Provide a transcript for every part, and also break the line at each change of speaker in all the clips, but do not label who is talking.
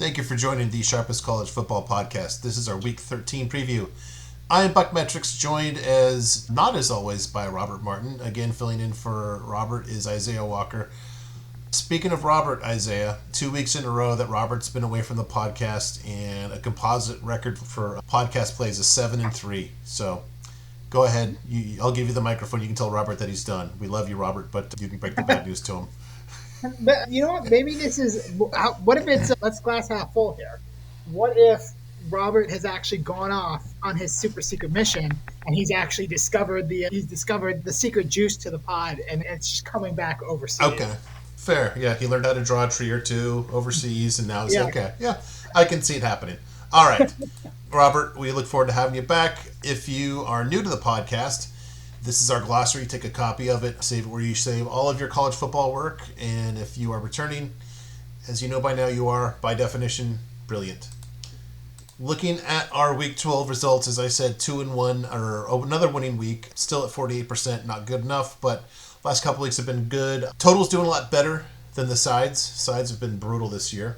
Thank you for joining the Sharpest College Football Podcast. This is our Week 13 preview. I am BuckMetrics, joined not as always, by Robert Martin. Again, filling in for Robert is Isaiah Walker. Speaking of Robert, Isaiah, 2 weeks in a row that Robert's been away from the podcast, and a composite record for podcast plays is 7-3. So go ahead. I'll give you the microphone. You can tell Robert that he's done. We love you, Robert, but you can break the bad news to him.
But you know what? Maybe this is. What if it's let's glass half full here? What if Robert has actually gone off on his super secret mission and he's actually discovered the secret juice to the pod, and it's just coming back overseas?
Okay, fair. Yeah, he learned how to draw a tree or two overseas, and now he's okay. Yeah, I can see it happening. All right, Robert, we look forward to having you back. If you are new to the podcast, this is our glossary. Take a copy of it, save it where you save all of your college football work. And if you are returning, as you know by now, you are, by definition, brilliant. Looking at our Week 12 results, as I said, 2-1, or another winning week. Still at 48%, not good enough, but last couple weeks have been good. Total's doing a lot better than the sides. Sides have been brutal this year.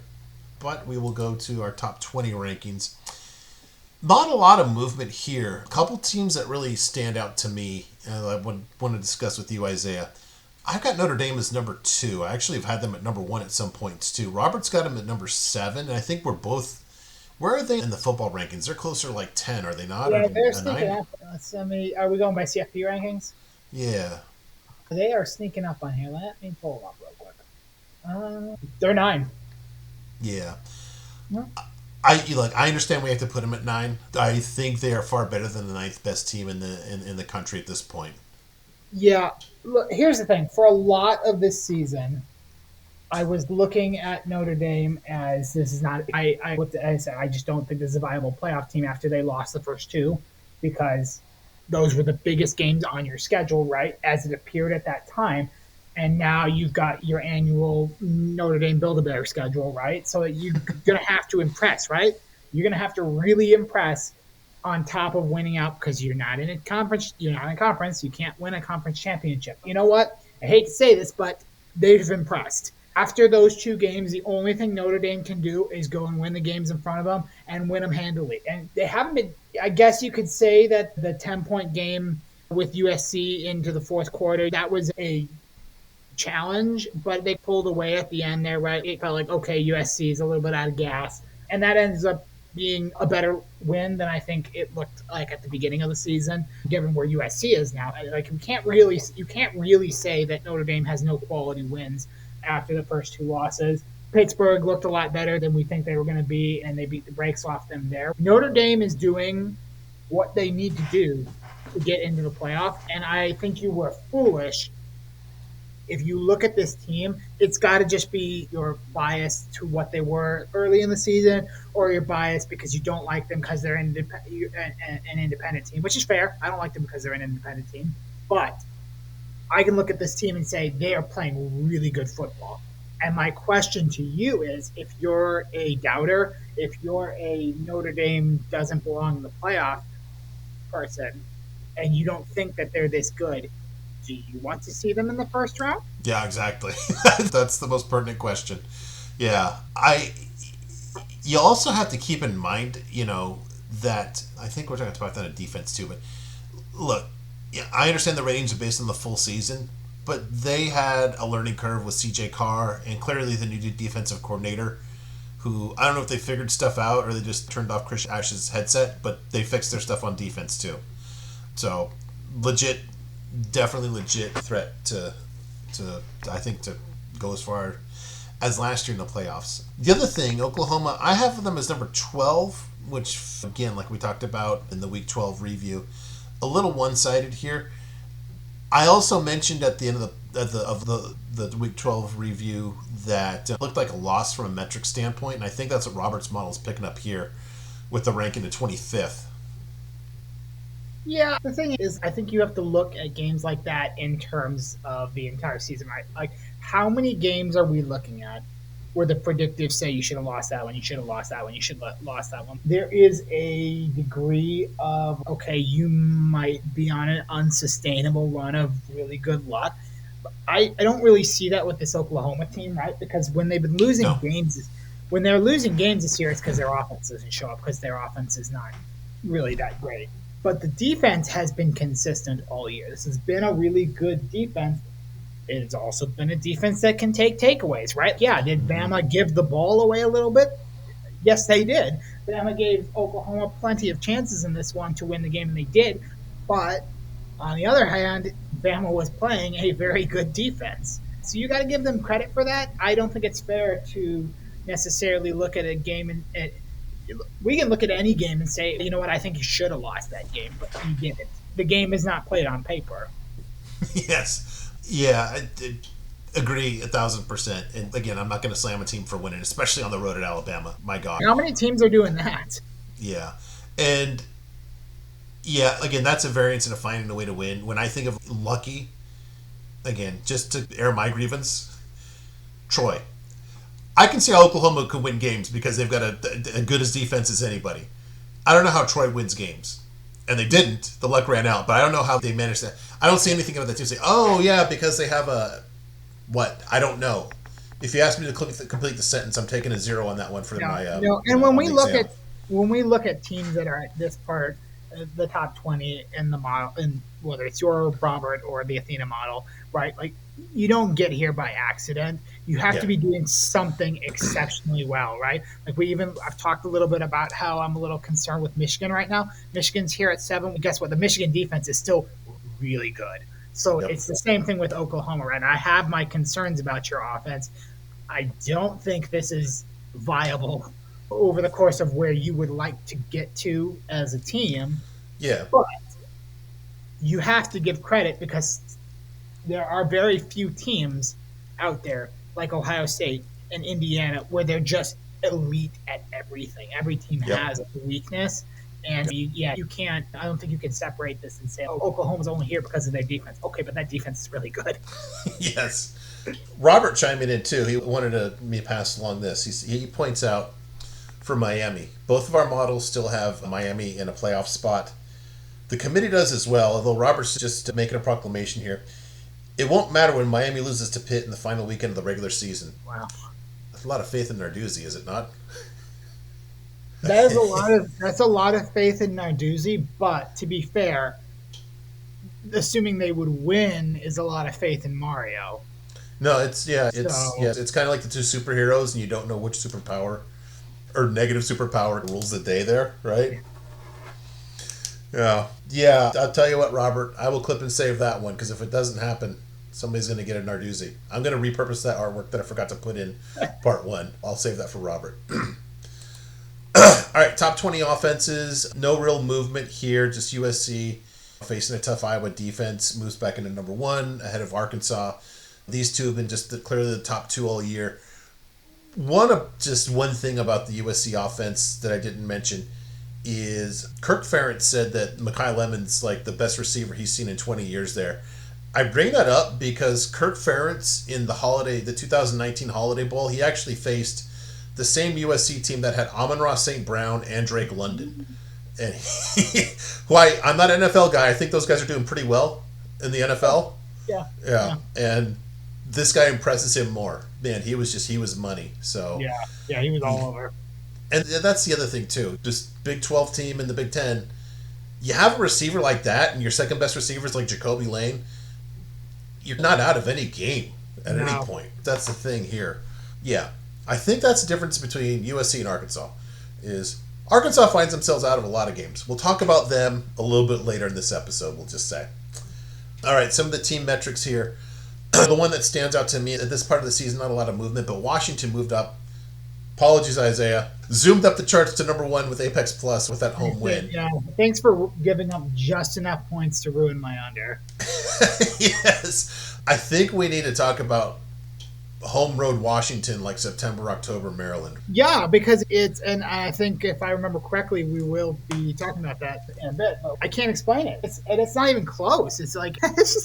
But we will go to our top 20 rankings. Not a lot of movement here. A couple teams that really stand out to me, I want to discuss with you, Isaiah. I've got Notre Dame as number 2. I actually have had them at number 1 at some points, too. Robert's got them at number 7, and I think we're both... Where are they in the football rankings? They're closer to like 10, are they not?
Yeah, they're sneaking up. Are we going by CFP rankings?
Yeah.
They are sneaking up on here. Let me pull them up real quick. They're 9.
Yeah.
Yeah.
I understand we have to put them at 9. I think they are far better than the 9th best team in the country at this point.
Yeah. Look, here's the thing. For a lot of this season, I was looking at Notre Dame as this is not. I said I just don't think this is a viable playoff team after they lost the first 2, because those were the biggest games on your schedule, right? As it appeared at that time. And now you've got your annual Notre Dame Build-A-Bear schedule, right? So you're going to have to impress, right? You're going to have to really impress on top of winning out, because you're not in a conference. You're not in a conference. You can't win a conference championship. You know what? I hate to say this, but they've impressed. After those 2 games, the only thing Notre Dame can do is go and win the games in front of them and win them handily. And they haven't been – I guess you could say that the 10-point game with USC into the fourth quarter, that was a – challenge, but they pulled away at the end there, right? It felt like, okay, USC is a little bit out of gas, and that ends up being a better win than I think it looked like at the beginning of the season, given where USC is now. Like, you can't really say that Notre Dame has no quality wins after the first 2 losses. Pittsburgh looked a lot better than we think they were going to be, and they beat the brakes off them there. Notre Dame is doing what they need to do to get into the playoff, and I think you were foolish. If you look at this team, it's got to just be your bias to what they were early in the season, or your bias because you don't like them because they're an independent team, which is fair. I don't like them because they're an independent team. But I can look at this team and say they are playing really good football. And my question to you is, if you're a doubter, if you're a Notre Dame doesn't belong in the playoff person, and you don't think that they're this good, do you want to see them in the first round?
Yeah, exactly. That's the most pertinent question. Yeah. You also have to keep in mind, that I think we're talking about that in defense too, but look, yeah, I understand the ratings are based on the full season, but they had a learning curve with CJ Carr and clearly the new defensive coordinator, who I don't know if they figured stuff out or they just turned off Chris Ash's headset, but they fixed their stuff on defense too. So definitely legit threat to I think to go as far as last year in the playoffs. The other thing, Oklahoma, I have them as number 12, which again, like we talked about in the Week 12 review, a little one-sided here. I also mentioned at the end of the Week 12 review that it looked like a loss from a metric standpoint, and I think that's what Robert's model is picking up here with the ranking to 25th.
Yeah, the thing is, I think you have to look at games like that in terms of the entire season, right? Like, how many games are we looking at where the predictives say you should have lost that one, you should have lost that one, you should have lost that one? There is a degree of, okay, you might be on an unsustainable run of really good luck. But I don't really see that with this Oklahoma team, right? Because when they've been losing games when they're losing games this year, it's because their offense doesn't show up because their offense is not really that great. But the defense has been consistent all year. This has been a really good defense. It's also been a defense that can take takeaways, right? Yeah, did Bama give the ball away a little bit? Yes, they did. Bama gave Oklahoma plenty of chances in this one to win the game, and they did. But on the other hand, Bama was playing a very good defense. So you got to give them credit for that. I don't think it's fair to necessarily look at a game and we can look at any game and say, you know what, I think you should have lost that game, but you didn't. The game is not played on paper.
Yes. Yeah, I agree 1,000%. And again, I'm not going to slam a team for winning, especially on the road at Alabama. My God.
How many teams are doing that?
Yeah. And yeah, again, that's a variance into finding a way to win. When I think of lucky, again, just to air my grievance, Troy. I can see how Oklahoma could win games because they've got a good as defense as anybody. I don't know how Troy wins games. And they didn't. The luck ran out. But I don't know how they managed that. I don't see anything about that team say, oh, yeah, because they have a... What? I don't know. If you ask me to complete the sentence, I'm taking a 0 on that one for my...
And when we look at teams that are at this part, the top 20 in the model, and whether it's your Robert or the Athena model, right? Like, you don't get here by accident. You have to be doing something exceptionally well, right? Like I've talked a little bit about how I'm a little concerned with Michigan right now. Michigan's here at 7. Guess what? The Michigan defense is still really good. So it's the same thing with Oklahoma, right? I have my concerns about your offense. I don't think this is viable over the course of where you would like to get to as a team.
Yeah.
But you have to give credit because there are very few teams out there like Ohio State and Indiana where they're just elite at everything. Every team has a weakness. And you can't, I don't think you can separate this and say, oh, Oklahoma's only here because of their defense. Okay, but that defense is really good.
Yes. Robert chiming in too. He wanted me to pass along this. He points out for Miami, both of our models still have Miami in a playoff spot. The committee does as well, although Robert's just making a proclamation here. It won't matter when Miami loses to Pitt in the final weekend of the regular season.
Wow.
That's a lot of faith in Narduzzi, is it not?
That's a lot of faith in Narduzzi, but to be fair, assuming they would win is a lot of faith in Mario.
No, it's kind of like the two superheroes, and you don't know which superpower or negative superpower rules the day there, right? Yeah. I'll tell you what, Robert, I will clip and save that one because if it doesn't happen, somebody's going to get a Narduzzi. I'm going to repurpose that artwork that I forgot to put in part 1. I'll save that for Robert. All right, top 20 offenses. No real movement here. Just USC facing a tough Iowa defense. Moves back into number 1 ahead of Arkansas. These two have been just clearly the top 2 all year. One thing about the USC offense that I didn't mention is Kirk Ferentz said that Mekhi Lemon's like the best receiver he's seen in 20 years there. I bring that up because Kirk Ferentz in the 2019 Holiday Bowl, he actually faced the same USC team that had Amon-Ra St. Brown and Drake London. And I'm not an NFL guy. I think those guys are doing pretty well in the NFL. Yeah. And this guy impresses him more. Man, he was money. So
yeah, he was all over.
And that's the other thing too. Just Big 12 team in the Big 10. You have a receiver like that, and your second best receiver is like Jacoby Lane. You're not out of any game at any point. That's the thing here. Yeah, I think that's the difference between USC and Arkansas. Is Arkansas finds themselves out of a lot of games. We'll talk about them a little bit later in this episode. We'll just say. All right, some of the team metrics here. The one that stands out to me at this part of the season, not a lot of movement, but Washington moved up. Apologies, Isaiah. Zoomed up the charts to number 1 with Apex Plus with that home win.
Yeah, thanks for giving up just enough points to ruin my under.
Yes. I think we need to talk about home road Washington like September, October, Maryland.
Yeah, because and I think if I remember correctly, we will be talking about that in a bit. But I can't explain it. It's not even close. It's like,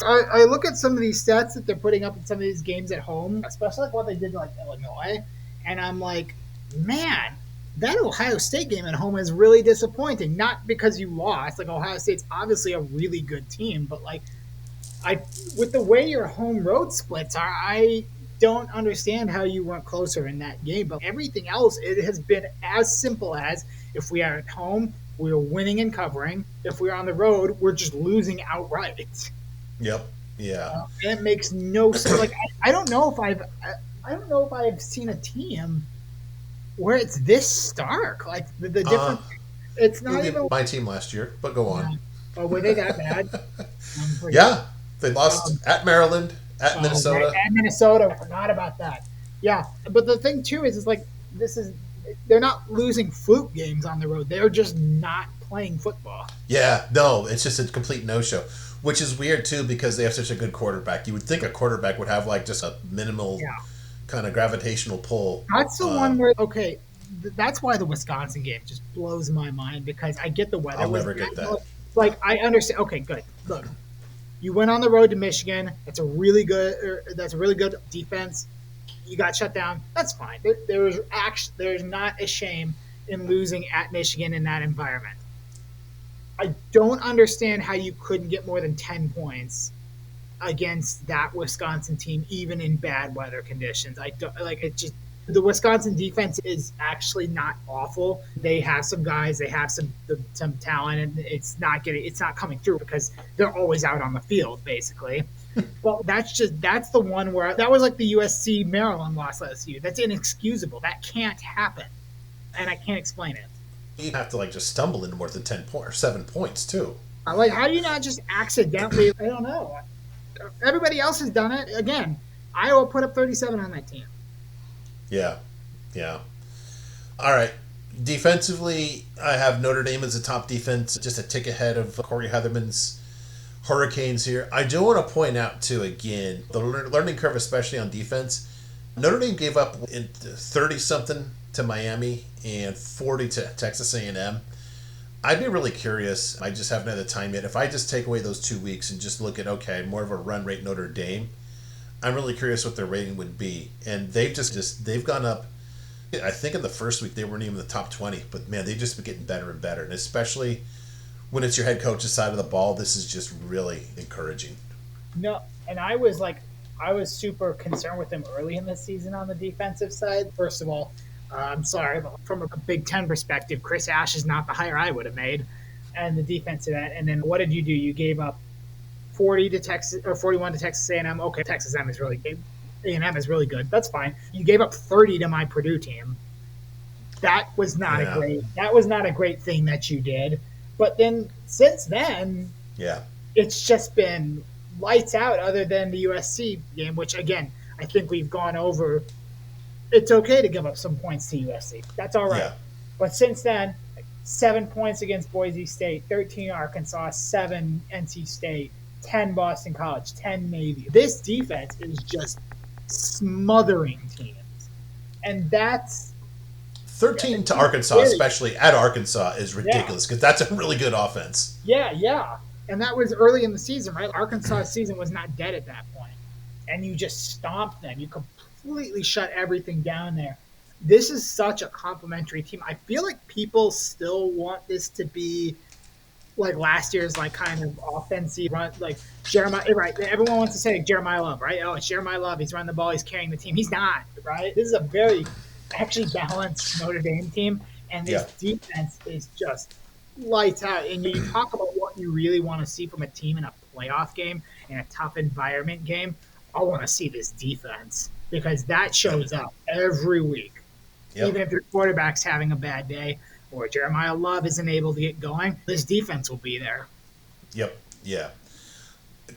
I look at some of these stats that they're putting up in some of these games at home, especially like what they did like Illinois, and I'm like, man, that Ohio State game at home is really disappointing. Not because you lost. Like, Ohio State's obviously a really good team, but like, with the way your home road splits are, don't understand how you weren't closer in that game. But everything else, it has been as simple as if we are at home, we're winning and covering. If we're on the road, we're just losing outright.
Yep. Yeah.
And it makes no sense. Like I don't know if I don't know if I've seen a team where it's this stark. Like the
Uh,
difference. It's
it would
not
be
even.
my team last year, but go on.
Oh, were they that bad?
Yeah, they lost
Um,
at Maryland, at
right,
Minnesota.
and Minnesota. Forgot about that. Yeah, but the thing too is like this is they're not losing fluke games on the road. They're just not playing football.
Yeah, no, it's just a complete no-show, which is weird too because they have such a good quarterback. You would think a quarterback would have like just a minimal
Yeah,
kind of gravitational pull.
that's the
Uh,
one where okay. That's why the Wisconsin game just blows my mind because I get the weather
I'll
was
never get that.
like I understand. Okay, good. Look, you went on the road to Michigan. That's a really good defense. You got shut down. That's fine. There's not a shame in losing at Michigan in that environment. I don't understand how you couldn't get more than 10 points against that Wisconsin team, even in bad weather conditions. I don't like it. Just the Wisconsin defense is actually not awful. They have some guys, they have some talent, and it's not coming through because they're always out on the field basically. But that's the one where that was like the USC Maryland loss last year. That's inexcusable. That can't happen, and I can't explain it.
You have to like just stumble into more than 10 points or 7 points too.
Like, how do you not just accidentally? I don't know. Everybody else has done it. Again, Iowa put up 37 on that team.
Yeah, yeah. All right. Defensively, I have Notre Dame as a top defense, just a tick ahead of Corey Heatherman's Hurricanes here. I do want to point out too again the learning curve, especially on defense. Notre Dame gave up in 30 something to Miami and 40 to Texas A&M. I'd be really curious. I just haven't had the time yet. If I just take away those 2 weeks and just look at okay, more of a run rate Notre Dame, I'm really curious what their rating would be. And they've gone up. I think in the first week they weren't even in the top 20, but man, they've just been getting better and better. And especially when it's your head coach's side of the ball, this is just really encouraging.
No, and I was super concerned with them early in the season on the defensive side. First of all, I'm sorry, but from a Big Ten perspective, Chris Ash is not the hire I would have made, and the defensive end. And then what did you do? You gave up 40 to Texas or 41 to Texas A&M. Okay, Texas A&M is really good. A&M is really good. That's fine. You gave up 30 to my Purdue team. That was not
Yeah.
a great. That was not a great thing that you did. But then since then,
Yeah.
it's just been lights out. Other than the USC game, which again I think we've gone over. It's okay to give up some points to USC. That's all right.
Yeah.
But since then, 7 points against Boise State, 13 Arkansas, 7 NC State, 10 Boston College, 10 Navy. This defense is just smothering teams. And that's
13 to Arkansas, especially at Arkansas, is ridiculous because that's a really good offense.
yeah. And that was early in the season, right? Arkansas' season was not dead at that point. And you just stomped them. You completely shut everything down there. This is such a complimentary team. I feel like people still want this to be like last year's like kind of offensive run, like Jeremiah. Right? Everyone wants to say like Jeremiah Love, right? Oh, it's Jeremiah Love. He's running the ball. He's carrying the team. He's not, right? This is a very actually balanced Notre Dame team, and this defense is just lights out. And you talk about what you really want to see from a team in a playoff game, in a tough environment game. I want to see this defense because that shows up every week.
Yep.
Even if your quarterback's having a bad day or Jeremiah Love isn't able to get going, this defense will be there.
Yep. Yeah.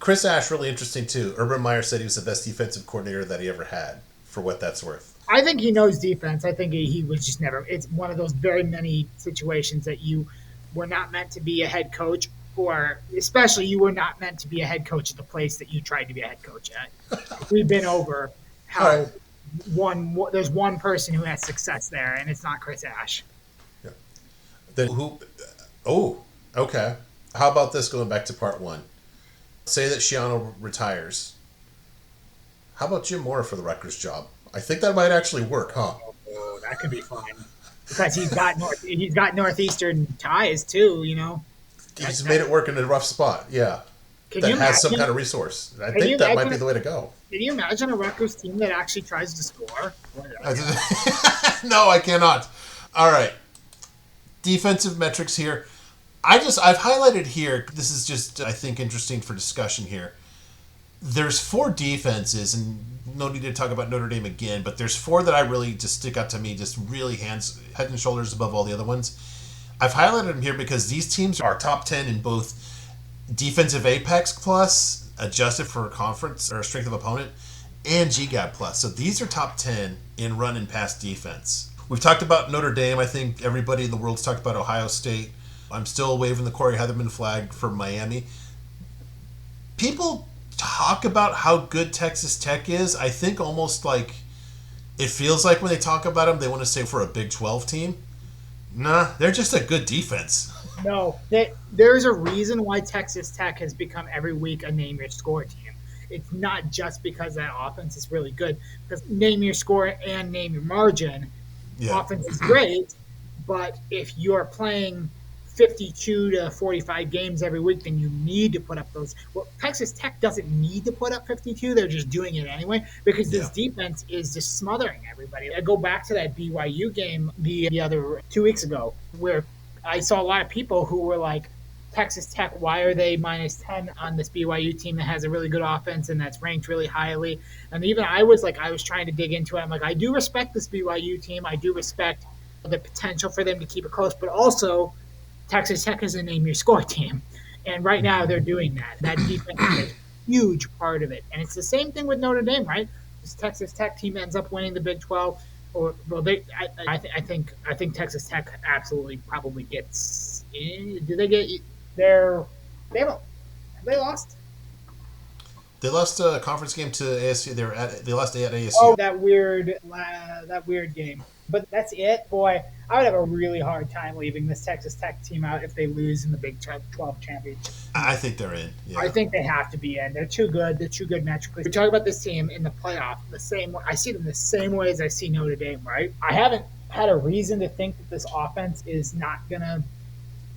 Chris Ash, really interesting too. Urban Meyer said he was the best defensive coordinator that he ever had, for what that's worth.
I think he knows defense. I think he was just never. It's one of those very many situations that you were not meant to be a head coach, or especially you were not meant to be a head coach at the place that you tried to be a head coach at. We've been over how there's one person who has success there, and it's not Chris Ash.
Yeah. Then who? Oh, okay. How about this? Going back to part one. Say that Shiano retires. How about Jim Mora for the Rutgers job? I think that might actually work, huh?
Oh, that could be fun because he's got Northeastern ties too. You know,
He's made it work in a rough spot. Yeah.
Can
that
you
has some
imagine?
kind of resource. I
Can you
think that might be
imagine?
the way to go.
Can you imagine a Rutgers team that actually tries to score?
No, I cannot. All right. Defensive metrics here. I've highlighted here. This is just, I think, interesting for discussion here. There's four defenses, and no need to talk about Notre Dame again, but there's four that I really just stick out to me, just really head and shoulders above all the other ones. I've highlighted them here because these teams are top 10 in both defensive apex plus, adjusted for conference or strength of opponent, and GGAB plus. So these are top 10 in run and pass defense. We've talked about Notre Dame. I think everybody in the world's talked about Ohio State. I'm still waving the Corey Heatherman flag for Miami. People talk about how good Texas Tech is. I think almost like it feels like when they talk about them, they want to say for a Big 12 team. Nah, they're just a good defense.
No, there's a reason why Texas Tech has become every week a name your score team. It's not just because that offense is really good. Because name your score and name your margin,
Yeah.
offense is great. But if you're playing 52 to 45 games every week, then you need to put up those. Well, Texas Tech doesn't need to put up 52. They're just doing it anyway because this defense is just smothering everybody. I go back to that BYU game the other 2 weeks ago where I saw a lot of people who were like, Texas Tech, why are they minus 10 on this BYU team that has a really good offense and that's ranked really highly? And even I was trying to dig into it. I'm like, I do respect this BYU team. I do respect the potential for them to keep it close, but also Texas Tech is a name your score team. And right now they're doing that. That defense is a huge part of it. And it's the same thing with Notre Dame, right? This Texas Tech team ends up winning the Big 12. Or well, I think Texas Tech absolutely probably gets in. Do they get they haven't have they lost?
They lost a conference game to ASU. They lost at ASU.
Oh, that weird game. But that's it, boy. I would have a really hard time leaving this Texas Tech team out if they lose in the Big 12 championship.
I think they're in. Yeah.
I think they have to be in. They're too good. They're too good metrically. We talk about this team in the playoff the same way. I see them the same way as I see Notre Dame. Right? I haven't had a reason to think that this offense is not gonna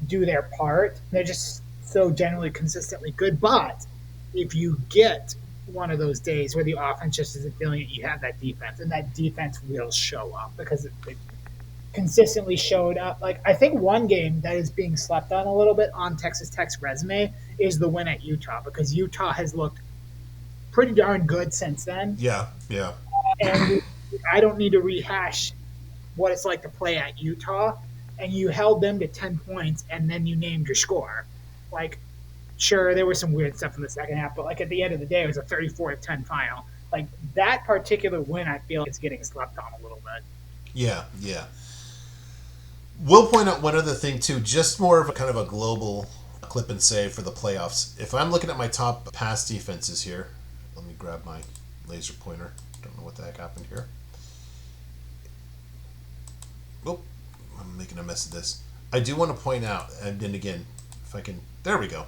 do their part. They're just so generally consistently good. But if you get one of those days where the offense just isn't feeling it, you have that defense, and that defense will show up because it consistently showed up. Like I think one game that is being slept on a little bit on Texas Tech's resume is the win at Utah because Utah has looked pretty darn good since then.
Yeah, yeah.
And I don't need to rehash what it's like to play at Utah, and you held them to 10 points, and then you named your score. Like, sure, there was some weird stuff in the second half, but like at the end of the day, it was a 34-10 final. Like that particular win, I feel like it's getting slept on a little bit.
Yeah, yeah. We'll point out one other thing too, just more of a kind of a global clip and save for the playoffs. If I'm looking at my top pass defenses here, let me grab my laser pointer. Don't know what the heck happened here. Oh, I'm making a mess of this. I do want to point out, and then again, if I can, there we go.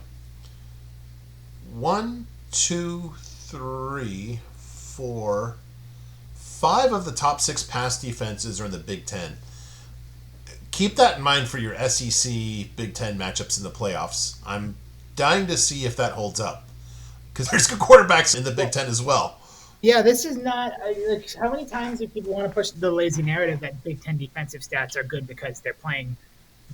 1, 2, 3, 4, 5 of the top 6 pass defenses are in the Big Ten. Keep that in mind for your SEC Big Ten matchups in the playoffs. I'm dying to see if that holds up because there's good quarterbacks in the Big Ten as well.
Yeah, this is not like how many times do people want to push the lazy narrative that Big Ten defensive stats are good because they're playing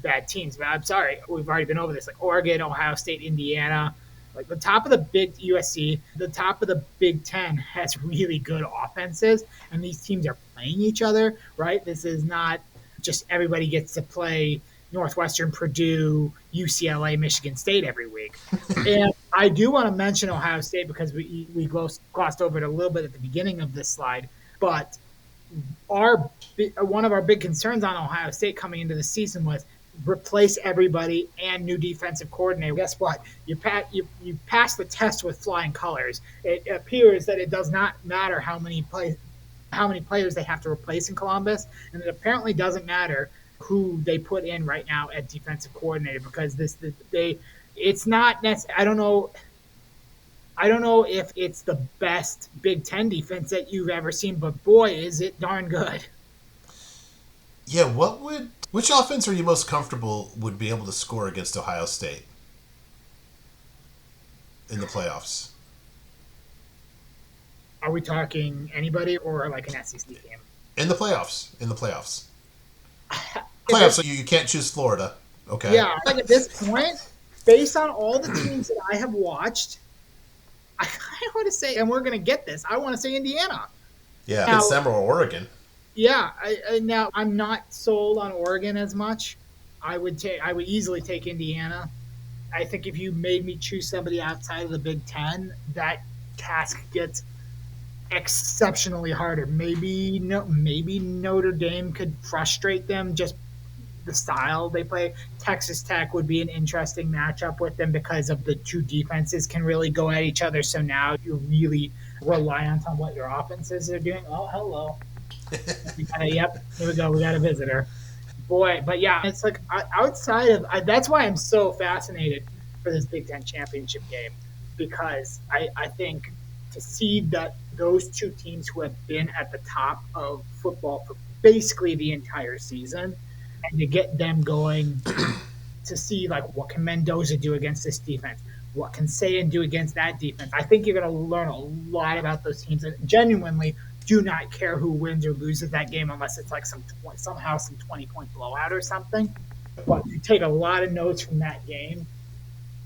bad teams? But I'm sorry, we've already been over this. Like Oregon, Ohio State, Indiana, like the top of the big USC, the top of the Big Ten has really good offenses, and these teams are playing each other. Right? This is not just everybody gets to play Northwestern, Purdue, UCLA, Michigan State every week. And I do want to mention Ohio State because we glossed over it a little bit at the beginning of this slide. But one of our big concerns on Ohio State coming into the season was replace everybody and new defensive coordinator. Guess what? You pass the test with flying colors. It appears that it does not matter how many players they have to replace in Columbus, and it apparently doesn't matter who they put in right now at defensive coordinator because it's not necessarily. I don't know if it's the best Big Ten defense that you've ever seen, but boy, is it darn good.
Yeah, which offense are you most comfortable would be able to score against Ohio State? in the playoffs?
Are we talking anybody or like an SEC team?
In the playoffs. In the playoffs.
At
Playoffs,
this,
so you can't choose Florida. Okay.
yeah, like at this point, based on all the teams that I have watched, I kind of want to say, and we're going to get this. I want to say Indiana.
Yeah, it's
Now,
them or Oregon.
yeah, now I'm not sold on Oregon as much. I would easily take Indiana. I think if you made me choose somebody outside of the Big Ten, that task gets exceptionally harder. Maybe Notre Dame could frustrate them, just the style they play. Texas Tech would be an interesting matchup with them because of the two defenses can really go at each other. So now you're really reliant on what your offenses are doing. Oh, hello. Yep, here we go. We got a visitor. Boy, but yeah, it's like outside of that's why I'm so fascinated for this Big Ten championship game because I think to see that those two teams who have been at the top of football for basically the entire season and to get them going to see like what can Mendoza do against this defense, what can Sayan do against that defense. I think you're going to learn a lot about those teams and genuinely do not care who wins or loses that game unless it's like somehow some 20-point blowout or something. But you take a lot of notes from that game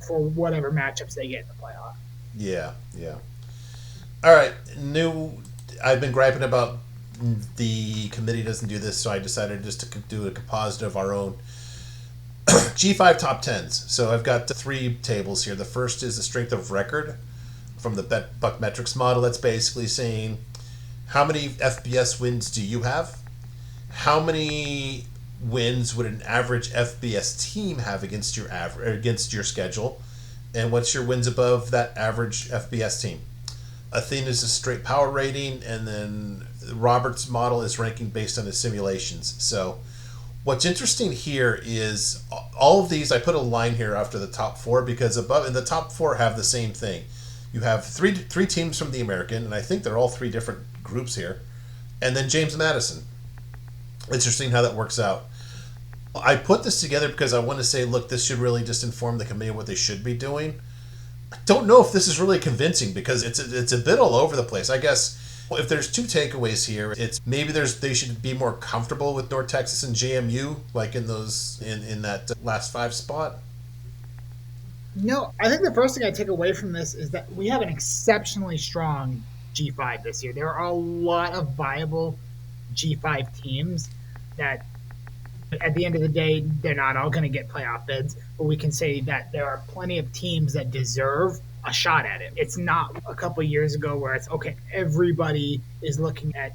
for whatever matchups they get in the playoff.
Yeah, yeah. All right, new. I've been griping about the committee doesn't do this, so I decided just to do a composite of our own G5 top tens. So I've got three tables here. The first is the strength of record from the BuckMetrics model. That's basically saying how many FBS wins do you have? How many wins would an average FBS team have against your schedule? And what's your wins above that average FBS team? Athena's a straight power rating, and then Robert's model is ranking based on the simulations. So what's interesting here is all of these, I put a line here after the top four because above in the top four have the same thing. You have three teams from the American, and I think they're all three different groups here, and then James Madison. Interesting how that works out. I put this together because I want to say, look, this should really just inform the committee what they should be doing. I don't know if this is really convincing because it's a bit all over the place. I guess if there's two takeaways here, it's maybe they should be more comfortable with North Texas and JMU, like in that last five spot.
No, I think the first thing I take away from this is that we have an exceptionally strong G5 this year. There are a lot of viable G5 teams that at the end of the day, they're not all going to get playoff bids, but we can say that there are plenty of teams that deserve a shot at it. It's not a couple of years ago where it's okay, everybody is looking at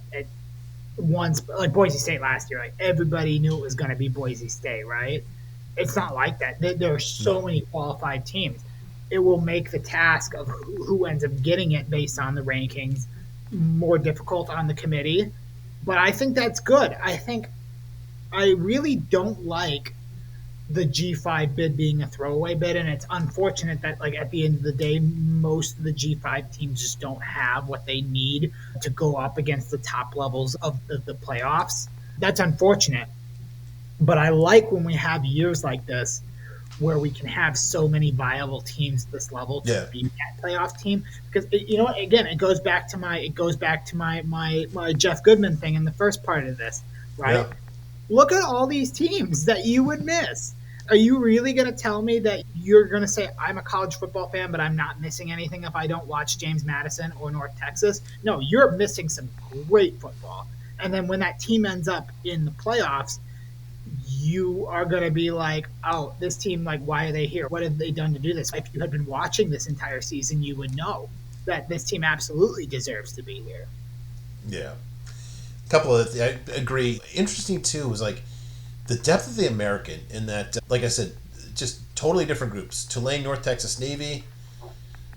ones like Boise State last year. Like everybody knew it was going to be Boise State, right? It's not like that. There are so many qualified teams. It will make the task of who ends up getting it based on the rankings more difficult on the committee. But I think that's good. I really don't like the G5 bid being a throwaway bid, and it's unfortunate that like at the end of the day, most of the G5 teams just don't have what they need to go up against the top levels of the playoffs. That's unfortunate, but I like when we have years like this where we can have so many viable teams at this level to be that playoff team because you know what, again it goes back to my Jeff Goodman thing in the first part of this, right?
Yeah.
Look at all these teams that you would miss. Are you really going to tell me that you're going to say, I'm a college football fan, but I'm not missing anything if I don't watch James Madison or North Texas? No, you're missing some great football. And then when that team ends up in the playoffs, you are going to be like, oh, this team, like, why are they here? What have they done to do this? If you had been watching this entire season, you would know that this team absolutely deserves to be here.
Yeah. Couple of I agree. Interesting too was like the depth of the American in that, like I said, just totally different groups. Tulane, North Texas Navy,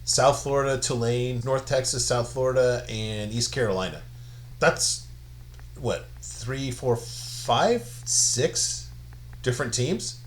South Florida, Tulane, North Texas, South Florida, and East Carolina. That's what 3, 4, 5, 6 different teams.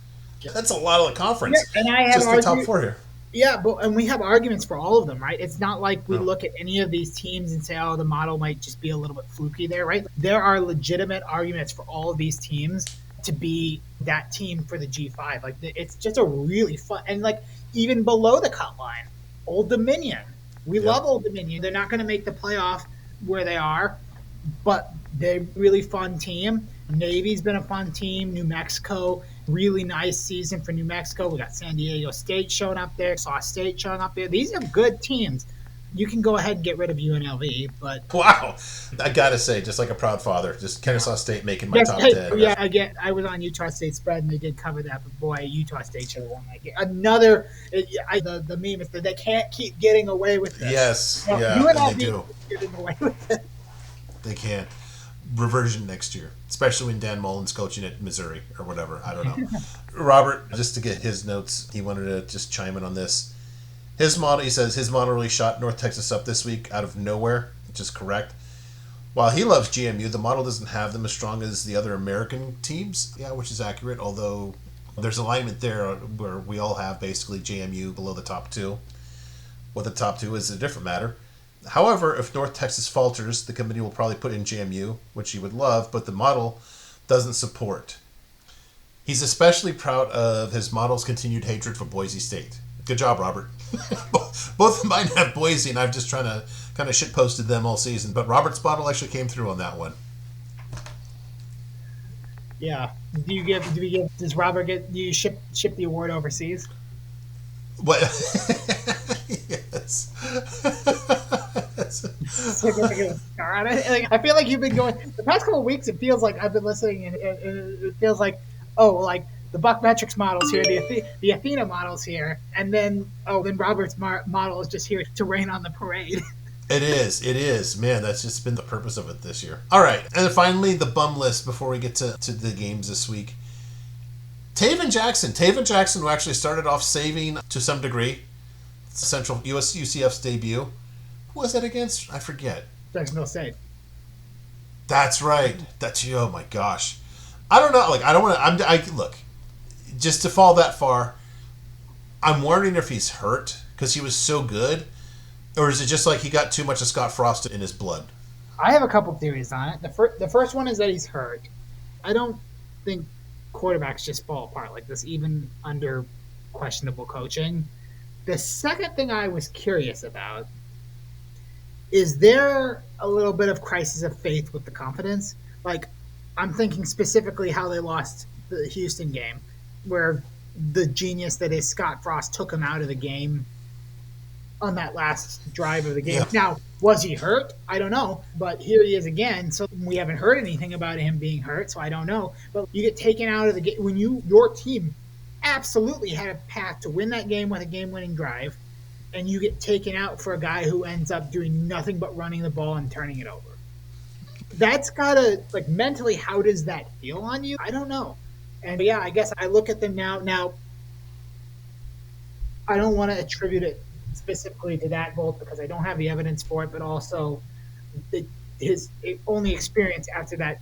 That's a lot of the conference.
Yeah, and I have
just the top four here.
Yeah, and we have arguments for all of them, right? It's not like we look at any of these teams and say, oh, the model might just be a little bit fluky there, right? There are legitimate arguments for all of these teams to be that team for the G5. Like, it's just a really fun, and like even below the cut line, Old Dominion. We
Yep.
love Old Dominion. They're not going to make the playoff where they are, but they're a really fun team. Navy's been a fun team. New Mexico, really nice season for New Mexico. We got San Diego State showing up there, Saw State showing up there. These are good teams. You can go ahead and get rid of UNLV, but
Wow. I gotta say, just like a proud father, just
yeah.
Kennesaw State making my
Yes,
top
hey,
10.
yeah, again, I was on Utah State spread and they did cover that, but boy, Utah State should have won that game. Another, the meme is that they can't keep getting away with this.
Yes,
Well,
yeah, and they
UNLV
do.
keeps getting away with it.
They can. Reversion next year, especially when Dan Mullen's coaching at Missouri or whatever. I don't know. Robert, just to get his notes, he wanted to just chime in on this. His model, he says, his model really shot North Texas up this week out of nowhere, which is correct. While he loves GMU, the model doesn't have them as strong as the other American teams. Yeah, which is accurate, although there's alignment there where we all have basically JMU below the top two. What the top two is a different matter. However, if North Texas falters, the committee will probably put in JMU, which he would love, but the model doesn't support. He's especially proud of his model's continued hatred for Boise State. Good job, Robert. Both of mine have Boise, and I've just trying to kind of shit posted them all season. But Robert's model actually came through on that one.
Yeah. Does Robert do you ship the award overseas?
What? Yes.
Significant scar on it. Like, I feel like you've been going the past couple of weeks. It feels like I've been listening, and it feels like like the BuckMetrics models here, the Athena models here, and then Robert's model is just here to rain on the parade.
It is. Man, that's just been the purpose of it this year. All right, and then finally the bum list before we get to the games this week. Taven Jackson, who actually started off saving to some degree. Central UCF's debut. Who was that against? I forget.
Jacksonville State.
That's right. That's you. Oh my gosh. I don't know. Like I don't want to. Look. Just to fall that far, I'm wondering if he's hurt because he was so good, or is it just like he got too much of Scott Frost in his blood?
I have a couple theories on it. The first one is that he's hurt. I don't think quarterbacks just fall apart like this, even under questionable coaching. The second thing I was curious about is there a little bit of crisis of faith with the confidence? Like, I'm thinking specifically how they lost the Houston game, where the genius that is Scott Frost took him out of the game on that last drive of the game.
Yeah.
Now, was he hurt? I don't know. But here he is again. So we haven't heard anything about him being hurt, so I don't know. But you get taken out of the game when your team absolutely had a path to win that game with a game-winning drive, and you get taken out for a guy who ends up doing nothing but running the ball and turning it over. That's gotta, like, mentally, how does that feel on you? I don't know. And yeah, I guess I look at them now. Now, I don't want to attribute it specifically to that both because I don't have the evidence for it, but also his only experience after that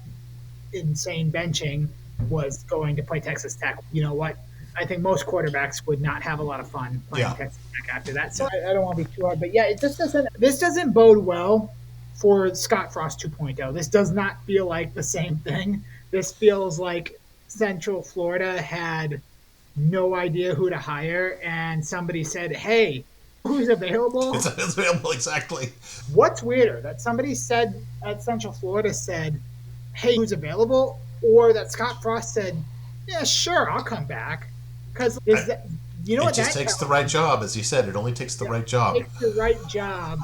insane benching was going to play Texas Tech. You know what? I think most quarterbacks would not have a lot of fun playing Texas Tech after that. So I don't want to be too hard, but yeah, this doesn't bode well for Scott Frost 2.0. This does not feel like the same thing. This feels like Central Florida had no idea who to hire, and somebody said, "Hey, who's available?"
It's available, exactly.
What's weirder, that somebody said at Central Florida said, "Hey, who's available?" or that Scott Frost said, "Yeah, sure, I'll come back." Because you know what?
It just takes the right job, as you said. It only takes the right job.
It takes the right job.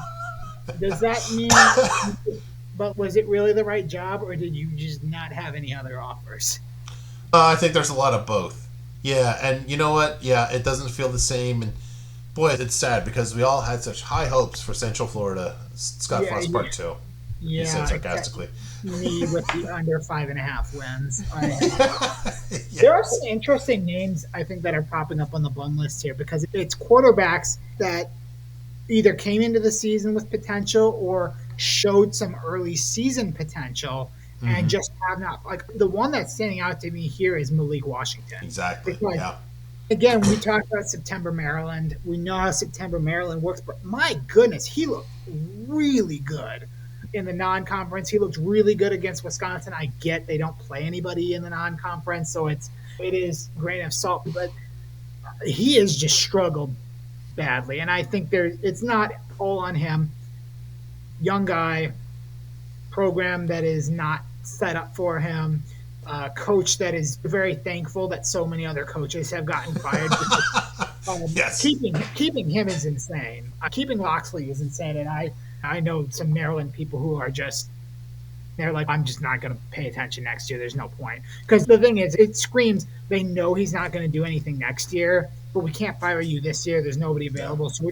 Does that mean? But was it really the right job, or did you just not have any other offers?
I think there's a lot of both. Yeah, and you know what? Yeah, it doesn't feel the same. And boy, it's sad because we all had such high hopes for Central Florida. Scott Frost Part 2.
Yeah,
he said sarcastically.
Me with the under 5.5 wins.
Yes.
There are some interesting names, I think, that are popping up on the bum list here because it's quarterbacks that either came into the season with potential or showed some early season potential and just have not. Like, the one that's standing out to me here is Malik Washington.
Exactly.
Because,
yeah.
Again, we talked about September Maryland. We know how September Maryland works, but my goodness, he looked really good in the non-conference. He looked really good against Wisconsin. I get they don't play anybody in the non-conference, so it is grain of salt, but he has just struggled badly. And I think it's not all on him. Young guy, program that is not set up for him, coach that is very thankful that so many other coaches have gotten fired.
Yes.
Keeping him is insane. Keeping Loxley is insane, and I know some Maryland people who are just they're like, I'm just not going to pay attention next year. There's no point. Because the thing is, it screams they know he's not going to do anything next year, but we can't fire you this year. There's nobody
Yeah.
available. So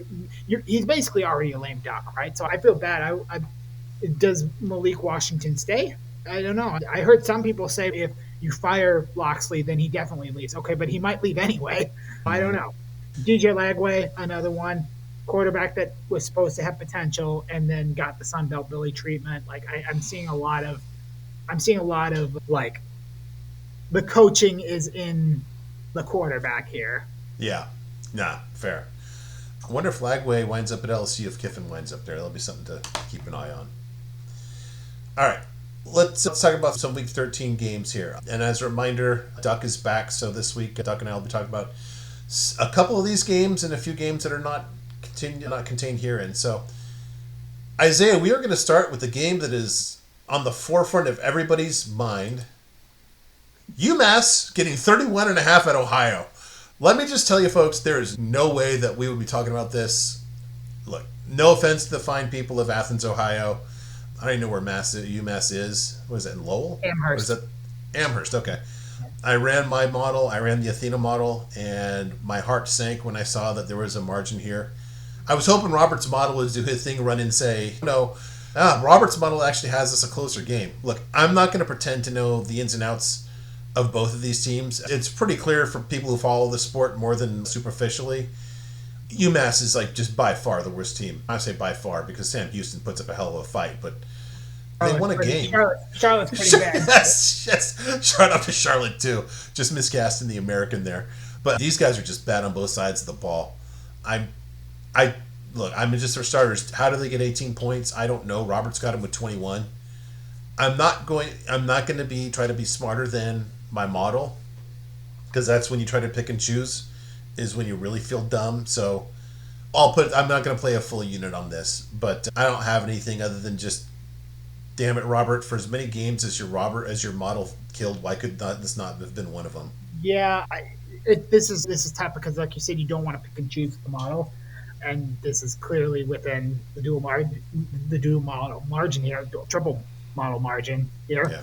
he's basically already a lame duck, right? So I feel bad. Does Malik Washington stay? I don't know. I heard some people say if you fire Loxley, then he definitely leaves. Okay, but he might leave anyway. I don't know. DJ Lagway, another one, quarterback that was supposed to have potential and then got the Sun Belt Billy treatment. Like I'm seeing a lot of, like the coaching is in the quarterback here.
Yeah. Nah, fair. I wonder if Lagway winds up at LSU if Kiffin winds up there. That'll be something to keep an eye on. All right. Let's talk about some Week 13 games here. And as a reminder, Duck is back. So this week, Duck and I will be talking about a couple of these games and a few games that are not contained herein. So, Isaiah, we are going to start with the game that is on the forefront of everybody's mind. UMass getting 31.5 at Ohio. Let me just tell you, folks, there is no way that we would be talking about this. Look, no offense to the fine people of Athens, Ohio. I don't even know where UMass is. What is it, in Lowell?
Amherst.
Or is that Amherst? Okay. I ran my model. I ran the Athena model, and my heart sank when I saw that there was a margin here. I was hoping Robert's model would do his thing, run and say, no, Robert's model actually has us a closer game. Look, I'm not going to pretend to know the ins and outs of both of these teams. It's pretty clear for people who follow the sport more than superficially. UMass is like just by far the worst team. I say by far because Sam Houston puts up a hell of a fight, but they won a game.
Charlotte's pretty bad.
yes. Shout out to Charlotte too. Just miscasting the American there. But these guys are just bad on both sides of the ball. I mean, just for starters, how do they get 18 points? I don't know. Robert's got him with 21. I'm not going to try to be smarter than my model, because that's when you try to pick and choose, is when you really feel dumb. So I'm not going to play a full unit on this, but I don't have anything other than just, damn it, Robert, for as many games as your model killed, why could this not have been one of them?
Yeah, this is tough because, like you said, you don't want to pick and choose the model, and this is clearly within the dual model margin here, triple model margin here.
Yeah.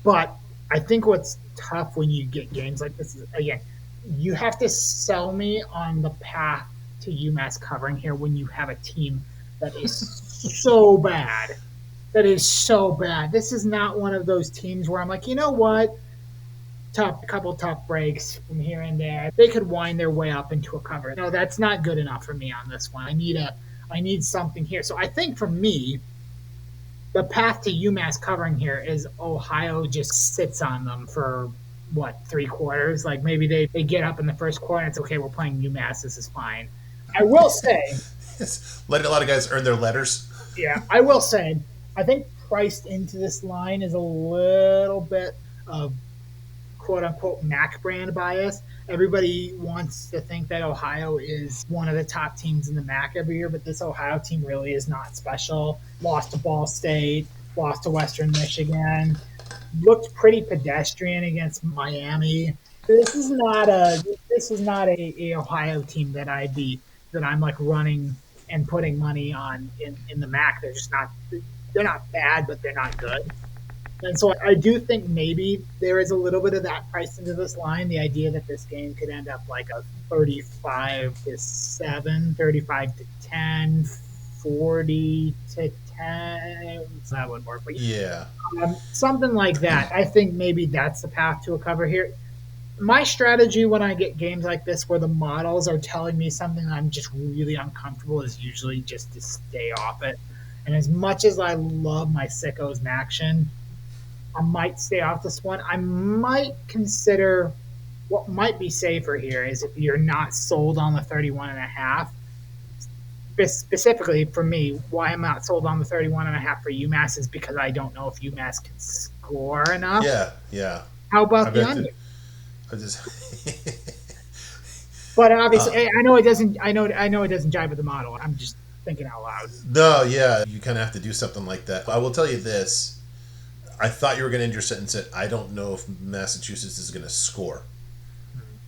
But I think what's tough when you get games like this is, again, you have to sell me on the path to UMass covering here when you have a team that is so bad. That is so bad. This is not one of those teams where I'm like, you know what? Couple tough breaks from here and there. They could wind their way up into a cover. No, that's not good enough for me on this one. I need something here. So I think for me, the path to UMass covering here is Ohio just sits on them for what, 3 quarters? Like maybe they get up in the first quarter and it's okay, we're playing UMass, this is fine. I will say,
letting a lot of guys earn their letters.
Yeah, I will say, I think priced into this line is a little bit of quote unquote MAC brand bias. Everybody wants to think that Ohio is one of the top teams in the MAC every year, but this Ohio team really is not special. Lost to Ball State, lost to Western Michigan, looked pretty pedestrian against Miami. This is not a Ohio team that I'm like running and putting money on in the MAC. They're not bad, but they're not good. And so I do think maybe there is a little bit of that priced into this line. The idea that this game could end up like a 35-7, 35-10, 40-10. So that wouldn't work. But
yeah,
something like that. I think maybe that's the path to a cover here. My strategy when I get games like this where the models are telling me something I'm just really uncomfortable is usually just to stay off it. And as much as I love my sickos in action, I might stay off this one. I might consider what might be safer here is if you're not sold on the 31.5. Specifically for me, why I'm not sold on the 31.5 for UMass is because I don't know if UMass can score enough.
Yeah.
How about the under? But obviously, I know it doesn't. I know it doesn't jive with the model. I'm just thinking out loud.
No, yeah, you kind of have to do something like that. I will tell you this. I thought you were going to end your sentence at, I don't know if Massachusetts is going to score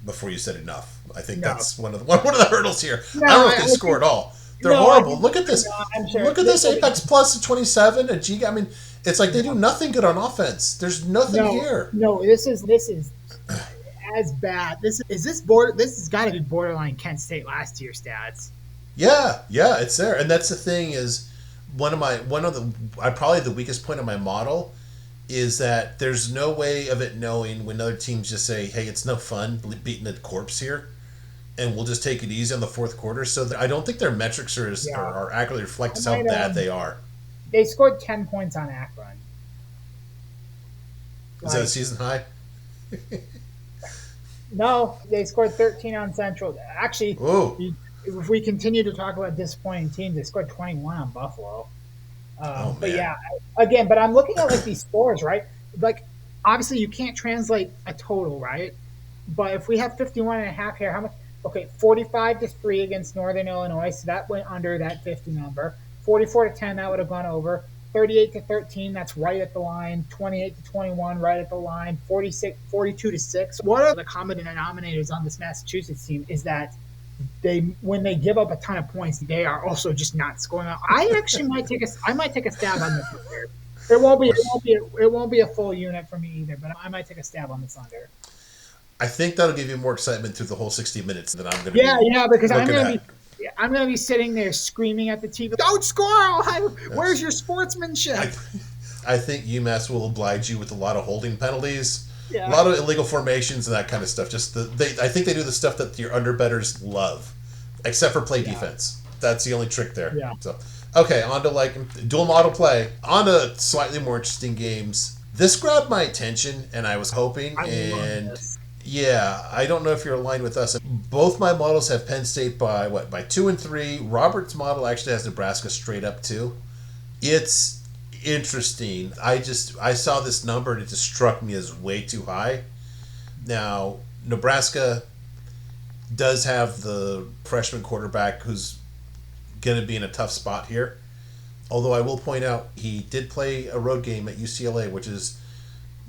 before you said enough. I think
No,
that's one of the hurdles here. I
no,
don't know if they score at all. They're
I
horrible.
think
Look at this.
no, I'm sure.
Look at this Apex Plus at 27. A G. I mean, it's like they do nothing good on offense. There's nothing
No,
here.
no, this is as bad. This has got to be borderline Kent State last year stats.
Yeah, yeah, it's there, and that's the thing is one of the I probably the weakest point of my model is that there's no way of it knowing when other teams just say, "Hey, it's no fun beating a corpse here, and we'll just take it easy on the fourth quarter." So I don't think their metrics
Yeah,
are accurately reflect
I
as how
might.
bad they are.
They scored 10 points on Akron.
Is that a
Like
season high?
no, they scored 13 on Central. Actually,
Oh,
if we continue to talk about disappointing teams, they scored 21 on Buffalo.
oh
But
man.
yeah, again, but I'm looking at like these scores, right? Like, obviously, you can't translate a total, right? But if we have 51 and a half here, how much? Okay, 45-3 against Northern Illinois, so that went under that 50 number. 44-10, that would have gone over. 38-13, that's right at the line. 28-21, right at the line. 46, 42-6. One of the common denominators on this Massachusetts team is that when they give up a ton of points, they are also just not scoring. I actually I might take a stab on this under. It won't be a full unit for me either, but I might take a stab on this under.
I think that'll give you more excitement through the whole 60 minutes that I'm going to
Yeah,
be
yeah, because
looking at.
I'm gonna be sitting there screaming at the TV, "Don't score! Where's
Yes.
your sportsmanship?"
I, I think UMass will oblige you with a lot of holding penalties, a
Yeah,
lot of illegal formations, and that kind of stuff. I think they do the stuff that your underbetters love, except for play
yeah,
defense. That's the only trick there.
yeah.
So, okay, on to like dual model play. On to slightly more interesting games. This grabbed my attention, and I was hoping,
I love
and
this.
yeah, I don't know if you're aligned with us. Both my models have Penn State by what? By 2 and 3. Robert's model actually has Nebraska straight up 2. It's interesting. I saw this number and it just struck me as way too high. Now, Nebraska does have the freshman quarterback who's going to be in a tough spot here. Although I will point out he did play a road game at UCLA, which is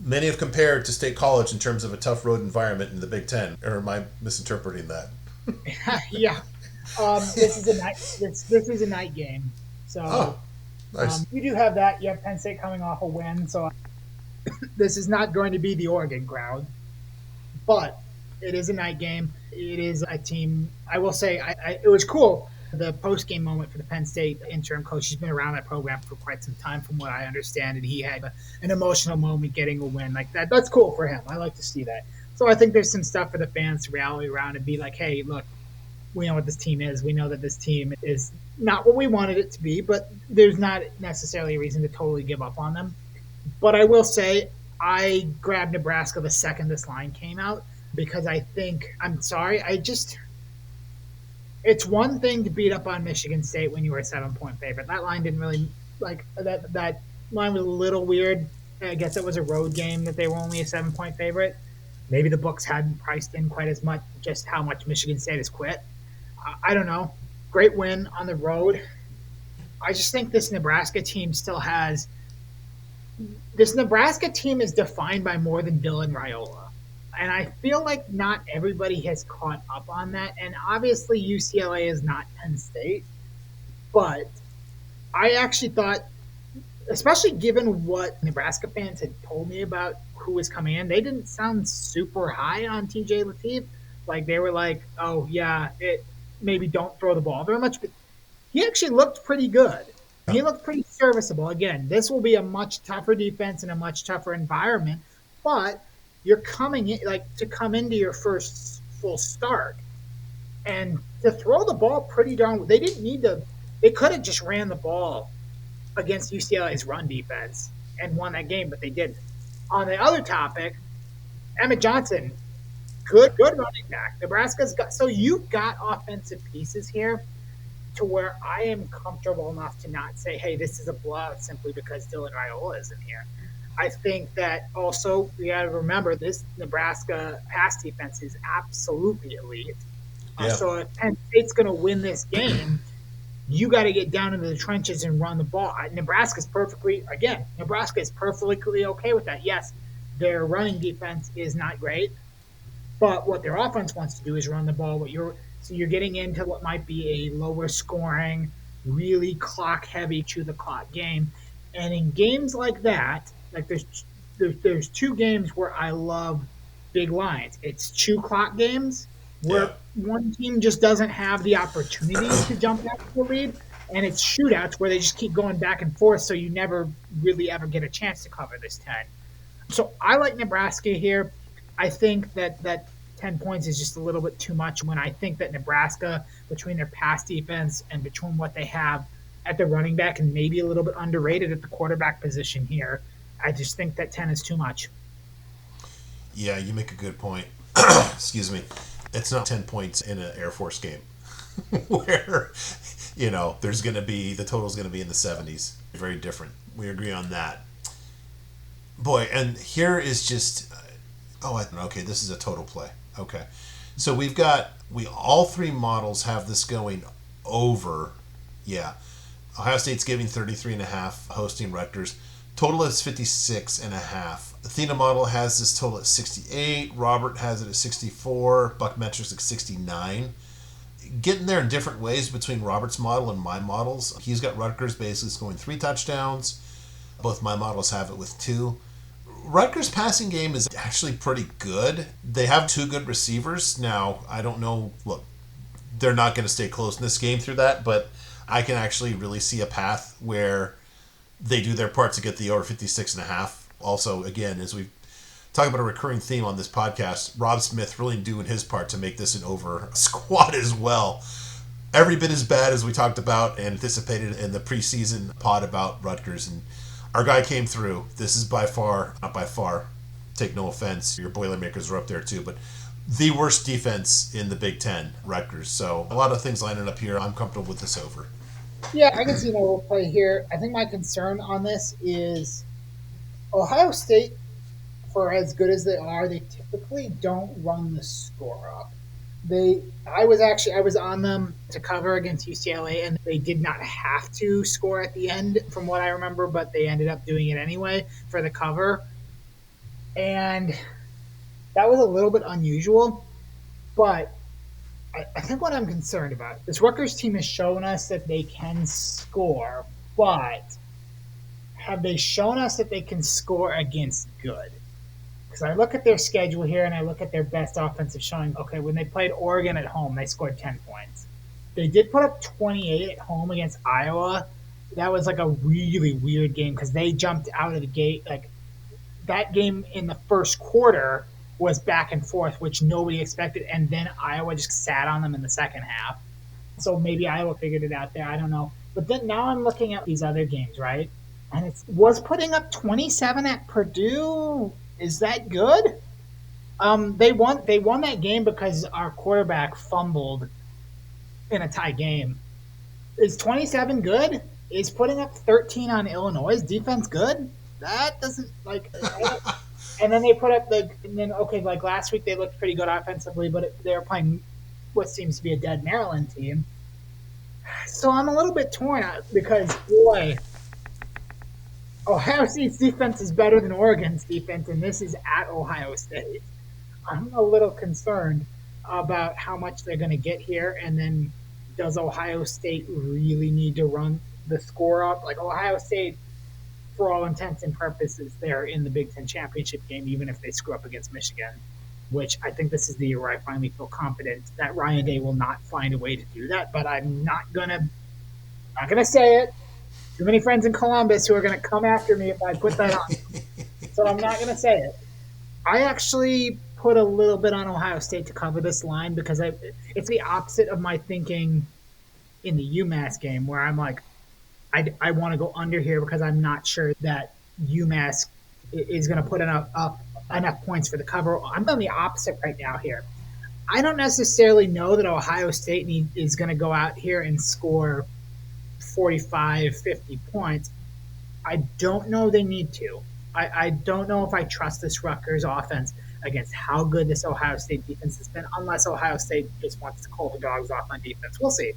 many have compared to State College in terms of a tough road environment in the Big Ten. Or am I misinterpreting that?
Yeah. This is a night. This is a night game. So
Oh, nice.
you do have that. You have Penn State coming off a win, so this is not going to be the Oregon crowd, but it is a night game. It is a team. I will say, it was cool. The post game moment for the Penn State interim coach. He's been around that program for quite some time, from what I understand, and he had an emotional moment getting a win like that. That's cool for him. I like to see that. So I think there's some stuff for the fans to rally around and be like, hey, look, we know what this team is. We know that this team is not what we wanted it to be, but there's not necessarily a reason to totally give up on them. But I will say, I grabbed Nebraska the second this line came out because I think, I'm sorry, it's one thing to beat up on Michigan State when you were a 7 point favorite. That line didn't really, like, that line was a little weird. I guess it was a road game that they were only a 7 point favorite. Maybe the books hadn't priced in quite as much just how much Michigan State has quit. I don't know. Great win on the road. I just think this Nebraska team is defined by more than Dylan Raiola. And I feel like not everybody has caught up on that. And obviously, UCLA is not Penn State. But I actually thought, especially given what Nebraska fans had told me about who was coming in, they didn't sound super high on TJ Latif. Like, they were like, oh, yeah, maybe don't throw the ball very much. But he actually looked pretty good. He looked pretty serviceable. Again, this will be a much tougher defense and a much tougher environment, but you're coming in, like, to come into your first full start and to throw the ball pretty darn. They didn't need to. They could have just ran the ball against UCLA's run defense and won that game, but they didn't. On the other topic, Emmett Johnson, good running back. Nebraska's got, so you've got offensive pieces here to where I am comfortable enough to not say, hey, this is a blowout simply because Dylan Raiola isn't here. I think that also we got to remember this Nebraska pass defense is absolutely elite.
Yeah.
So if Penn State's going to win this game, you got to get down into the trenches and run the ball. Nebraska is perfectly okay with that. Yes, their running defense is not great, but what their offense wants to do is run the ball. So you're getting into what might be a lower scoring, really clock heavy, chew the clock game. And in games like that, like there's two games where I love big lines. It's chew clock games
Yeah.
where one team just doesn't have the opportunity to jump back to the lead, and it's shootouts where they just keep going back and forth, so you never really ever get a chance to cover this 10. So I like Nebraska here. I think that 10 points is just a little bit too much when I think that Nebraska, between their pass defense and between what they have at the running back and maybe a little bit underrated at the quarterback position here, I just think that 10 is too much.
Yeah, you make a good point. Excuse me. It's not 10 points in an Air Force game where, there's going to be, the total's going to be in the 70s. Very different. We agree on that. Boy, and here is just, okay, this is a total play. Okay. So all three models have this going over. Yeah. Ohio State's giving 33.5, hosting Rutgers. Total is 56.5. Athena model has this total at 68. Robert has it at 64. BuckMetrics at 69. Getting there in different ways between Robert's model and my models. He's got Rutgers basically scoring 3 touchdowns. Both my models have it with 2. Rutgers' passing game is actually pretty good. They have 2 good receivers. Now, I don't know. Look, they're not going to stay close in this game through that, but I can actually really see a path where they do their part to get the over 56.5. Also, again, as we talk about a recurring theme on this podcast, Rob Smith really doing his part to make this an over squad as well. Every bit as bad as we talked about and anticipated in the preseason pod about Rutgers. And our guy came through. This is not by far, take no offense, your Boilermakers are up there too, but the worst defense in the Big Ten, Rutgers. So a lot of things lining up here. I'm comfortable with this over.
Yeah, I can see an overplay here. I think my concern on this is Ohio State, for as good as they are, they typically don't run the score up. I was on them to cover against UCLA, and they did not have to score at the end, from what I remember, but they ended up doing it anyway for the cover, and that was a little bit unusual. But I think what I'm concerned about, this Rutgers team has shown us that they can score, but have they shown us that they can score against good? Because I look at their schedule here and I look at their best offensive showing. Okay, when they played Oregon at home, they scored 10 points. They did put up 28 at home against Iowa. That was like a really weird game because they jumped out of the gate. Like that game in the first quarter was back and forth, which nobody expected. And then Iowa just sat on them in the second half. So maybe Iowa figured it out there. I don't know. But then now I'm looking at these other games, right? And it was putting up 27 at Purdue. Is that good? They won that game because our quarterback fumbled in a tie game. Is 27 good? Is putting up 13 on Illinois' defense good? That doesn't like. And then they put up like last week they looked pretty good offensively, but they were playing what seems to be a dead Maryland team. So I'm a little bit torn out because boy, Ohio State's defense is better than Oregon's defense, and this is at Ohio State. I'm a little concerned about how much they're going to get here, and then does Ohio State really need to run the score up? Like Ohio State, for all intents and purposes, they're in the Big Ten championship game, even if they screw up against Michigan, which I think this is the year where I finally feel confident that Ryan Day will not find a way to do that, but I'm not going to say it. Too many friends in Columbus who are going to come after me if I put that on. So I'm not going to say it. I actually put a little bit on Ohio State to cover this line because it's the opposite of my thinking in the UMass game where I'm like, I want to go under here because I'm not sure that UMass is going to put enough points for the cover. I'm on the opposite right now here. I don't necessarily know that Ohio State is going to go out here and score 45, 50 points. I don't know they need to. I don't know if I trust this Rutgers offense. against how good this Ohio State defense has been, unless Ohio State just wants to call the dogs off on defense. We'll see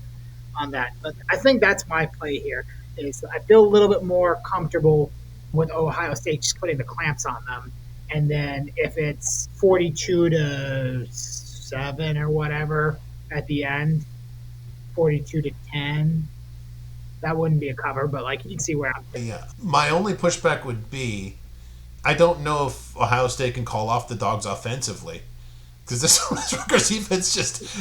on that. But I think that's my play here. Is I feel a little bit more comfortable with Ohio State just putting the clamps on them, and then if it's 42-7 or whatever at the end, 42-10, that wouldn't be a cover, but like you can see where I'm thinking.
Yeah. My only pushback would be I don't know if Ohio State can call off the dogs offensively. Because this Rutgers defense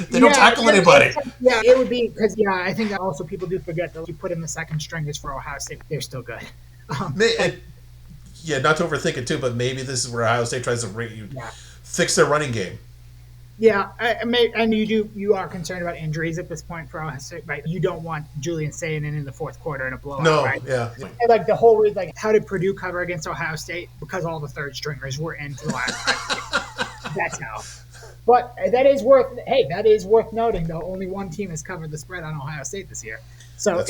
they don't tackle anybody.
Yeah, it would be because I think that also people do forget that you put in the second stringers for Ohio State, they're still good.
Not to overthink it too, but maybe this is where Ohio State tries to fix their running game.
Yeah, and you are concerned about injuries at this point for Ohio State, right? You don't want Julian staying in the fourth quarter in a blowout, right?
Yeah.
And like the whole reason, like how did Purdue cover against Ohio State? Because all the third stringers were in for the last 5 games. That's how. But that is worth noting, though. Only one team has covered the spread on Ohio State this year. So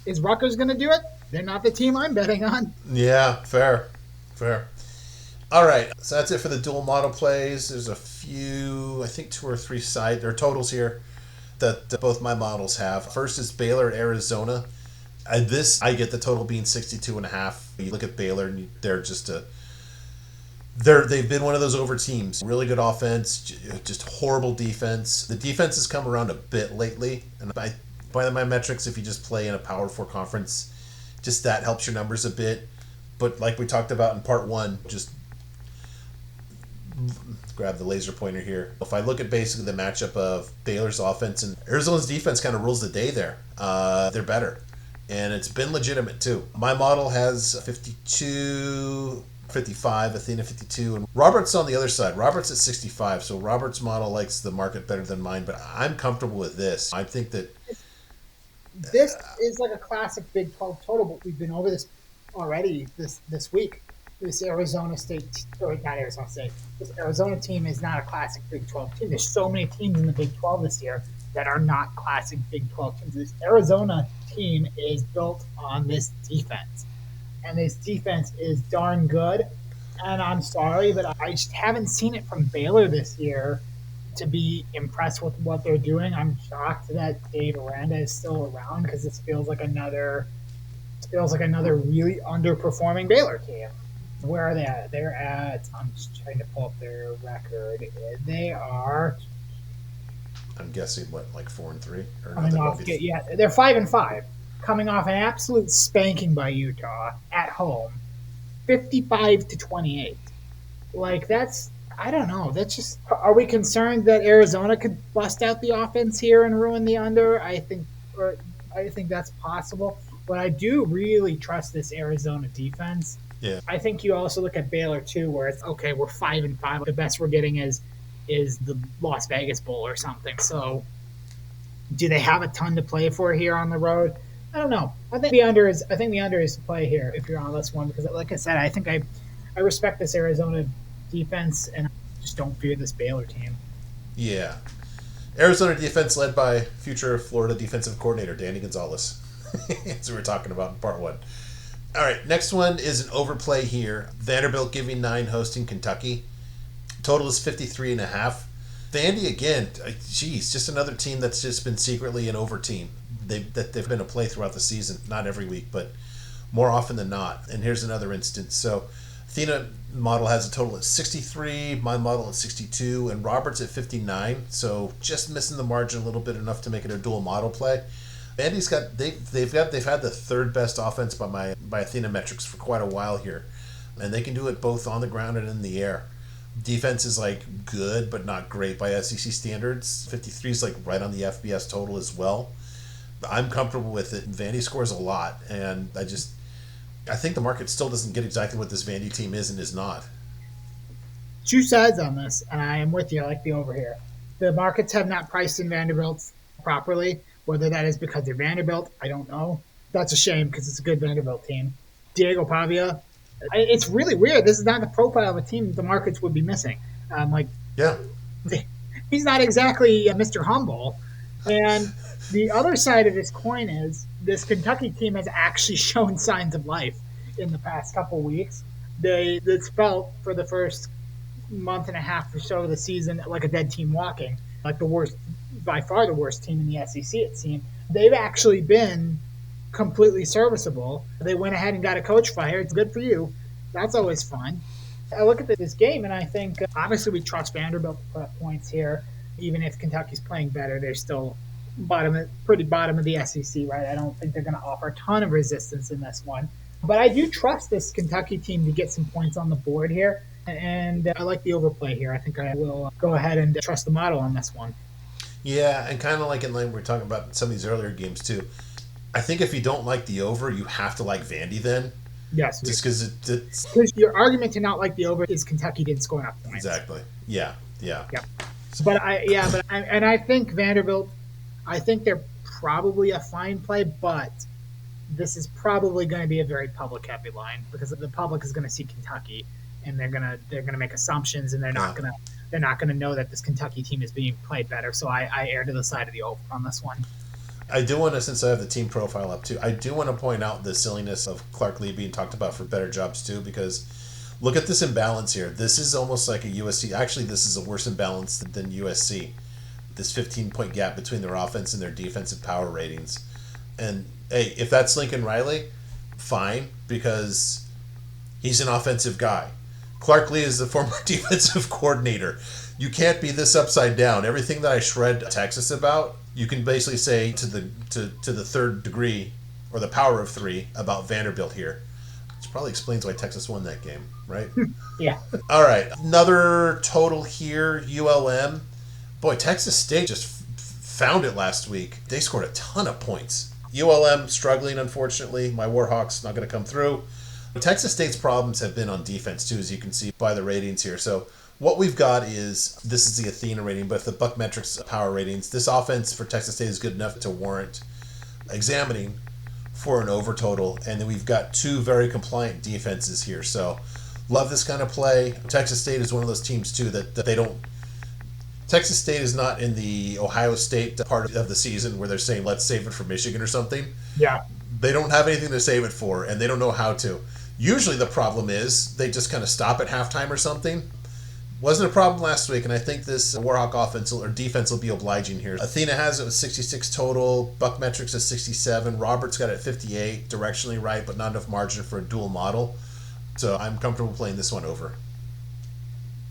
is Rutgers going to do it? They're not the team I'm betting on.
Yeah, fair. All right, so that's it for the dual model plays. There's a few, I think 2 or 3 totals here that both my models have. First is Baylor, Arizona. I get the total being 62.5. You look at Baylor, and they've been one of those over teams. Really good offense, just horrible defense. The defense has come around a bit lately, and by my metrics, if you just play in a Power 4 conference, just that helps your numbers a bit. But like we talked about in part 1, just grab the laser pointer here. If I look at basically the matchup of Baylor's offense and Arizona's defense, kind of rules the day there. They're better, and it's been legitimate too. My model has 52. 55, Athena 52, and Robert's on the other side. Robert's at 65, so Robert's model likes the market better than mine, but I'm comfortable with this. I think that
this is like a classic Big 12 total, but we've been over this already this week. This Arizona State, or not Arizona State, this Arizona team is not a classic Big 12 team. There's so many teams in the Big 12 this year that are not classic Big 12 teams. This Arizona team is built on this defense. And this defense is darn good. And I'm sorry, but I just haven't seen it from Baylor this year to be impressed with what they're doing. I'm shocked that Dave Aranda is still around because this feels like another really underperforming Baylor team. Where are they at? They're at, I'm just trying to pull up their record. They are,
I'm guessing like 4-3 or
they're 5-5. Coming off an absolute spanking by Utah at home, 55-28. Like I don't know. That's just. Are we concerned that Arizona could bust out the offense here and ruin the under? I think that's possible. But I do really trust this Arizona defense.
Yeah.
I think you also look at Baylor too, where it's okay. We're 5-5. The best we're getting is the Las Vegas Bowl or something. So, do they have a ton to play for here on the road? I don't know. I think the under is the play here if you're on this one because, like I said, I think I respect this Arizona defense and I just don't fear this Baylor team.
Yeah, Arizona defense led by future Florida defensive coordinator Danny Gonzalez, as we were talking about in part 1. All right, next one is an overplay here. Vanderbilt giving 9, hosting Kentucky. Total is 53.5. Vandy again. Just another team that's just been secretly an over team. They've been a play throughout the season, not every week, but more often than not. And here's another instance. So Athena model has a total at 63, my model at 62, and Robert's at 59. So just missing the margin a little bit, enough to make it a dual model play. Vandy's they've had the third best offense by Athena metrics for quite a while here, and they can do it both on the ground and in the air. Defense is like good but not great by SEC standards. 53 is like right on the FBS total as well. I'm comfortable with it. Vandy scores a lot, and I think the market still doesn't get exactly what this Vandy team is and is not.
2 sides on this, and I am with you. I like the over here. The markets have not priced in Vanderbilt properly. Whether that is because they're Vanderbilt, I don't know. That's a shame because it's a good Vanderbilt team. Diego Pavia, it's really weird. This is not the profile of a team the markets would be missing. He's not exactly Mr. Humble. And the other side of this coin is this Kentucky team has actually shown signs of life in the past couple weeks. It's felt for the first month and a half or so of the season like a dead team walking, like the worst, by far the worst team in the SEC, it seemed. They've actually been completely serviceable. They went ahead and got a coach fired. It's good for you. That's always fun. I look at this game and I think obviously we trust Vanderbilt to put up points here. Even if Kentucky's playing better, they're still pretty bottom of the SEC, right? I don't think they're going to offer a ton of resistance in this one. But I do trust this Kentucky team to get some points on the board here. And I like the overplay here. I think I will go ahead and trust the model on this one.
Yeah, and kind of like in line we were talking about some of these earlier games too. I think if you don't like the over, you have to like Vandy then.
Yes.
Just because it's...
Because your argument to not like the over is Kentucky didn't score enough points.
Exactly. Yeah.
Yep. I think Vanderbilt, I think they're probably a fine play, but this is probably going to be a very public heavy line because the public is going to see Kentucky and they're gonna make assumptions and they're not gonna know that this Kentucky team is being played better. So I err to the side of the over on this one.
I do want to, since I have the team profile up too, I do want to point out the silliness of Clark Lee being talked about for better jobs too, because look at this imbalance here. This is almost like a USC. Actually, this is a worse imbalance than USC. This 15-point gap between their offense and their defensive power ratings. And hey, if that's Lincoln Riley, fine, because he's an offensive guy. Clark Lee is the former defensive coordinator. You can't be this upside down. Everything that I shred Texas about, you can basically say to the third degree, or the power of three, about Vanderbilt here. Which probably explains why Texas won that game, right?
Yeah.
All right, another total here, ULM. Boy, Texas State just found it last week. They scored a ton of points. ULM struggling, unfortunately. My Warhawks not going to come through. Texas State's problems have been on defense, too, as you can see by the ratings here. So what we've got is, this is the Athena rating, but the BuckMetrics power ratings, this offense for Texas State is good enough to warrant examining for an over total. And then we've got two very compliant defenses here. So love this kind of play. Texas State is one of those teams, too, that they don't... Texas State is not in the Ohio State part of the season where they're saying, let's save it for Michigan or something.
Yeah.
They don't have anything to save it for, and they don't know how to. Usually the problem is they just kind of stop at halftime or something. Wasn't a problem last week, and I think this Warhawk offense or defense will be obliging here. Athena has it with 66 total. BuckMetrics is 67. Roberts got it at 58. Directionally right, but not enough margin for a dual model. So I'm comfortable playing this one over.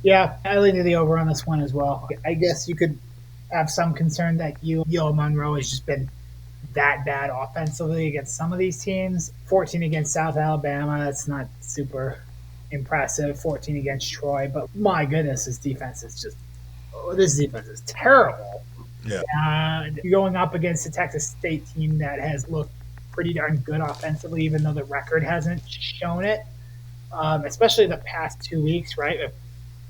Yeah, I lean to the over on this one as well. I guess you could have some concern that UL Monroe has just been that bad offensively against some of these teams. 14 against South Alabama, that's not super impressive. 14 against Troy, but my goodness, this defense is terrible.
Yeah.
Going up against a Texas State team that has looked pretty darn good offensively, even though the record hasn't shown it, especially the past 2 weeks, right?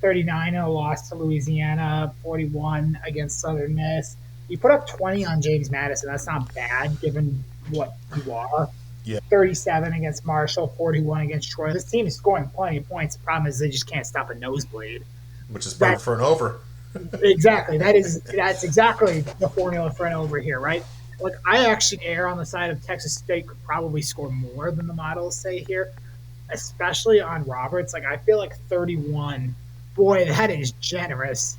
39 in a loss to Louisiana, 41 against Southern Miss. You put up 20 on James Madison. That's not bad given what you are.
Yeah.
37 against Marshall, 41 against Troy. This team is scoring plenty of points. The problem is they just can't stop a nosebleed.
Which is perfect for an over.
Exactly. That's exactly the formula for an over here, right? Like, I actually err on the side of Texas State could probably score more than the models say here, especially on Roberts. Like, I feel like 31, boy, that is generous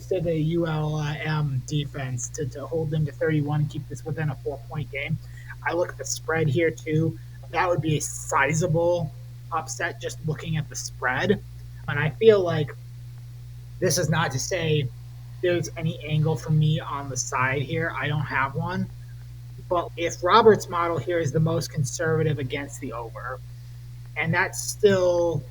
to the ULM defense to hold them to 31 and keep this within a 4-point game. I look at the spread here too. That would be a sizable upset just looking at the spread. And I feel like this is not to say there's any angle for me on the side here. I don't have one. But if Robert's model here is the most conservative against the over, and that's still,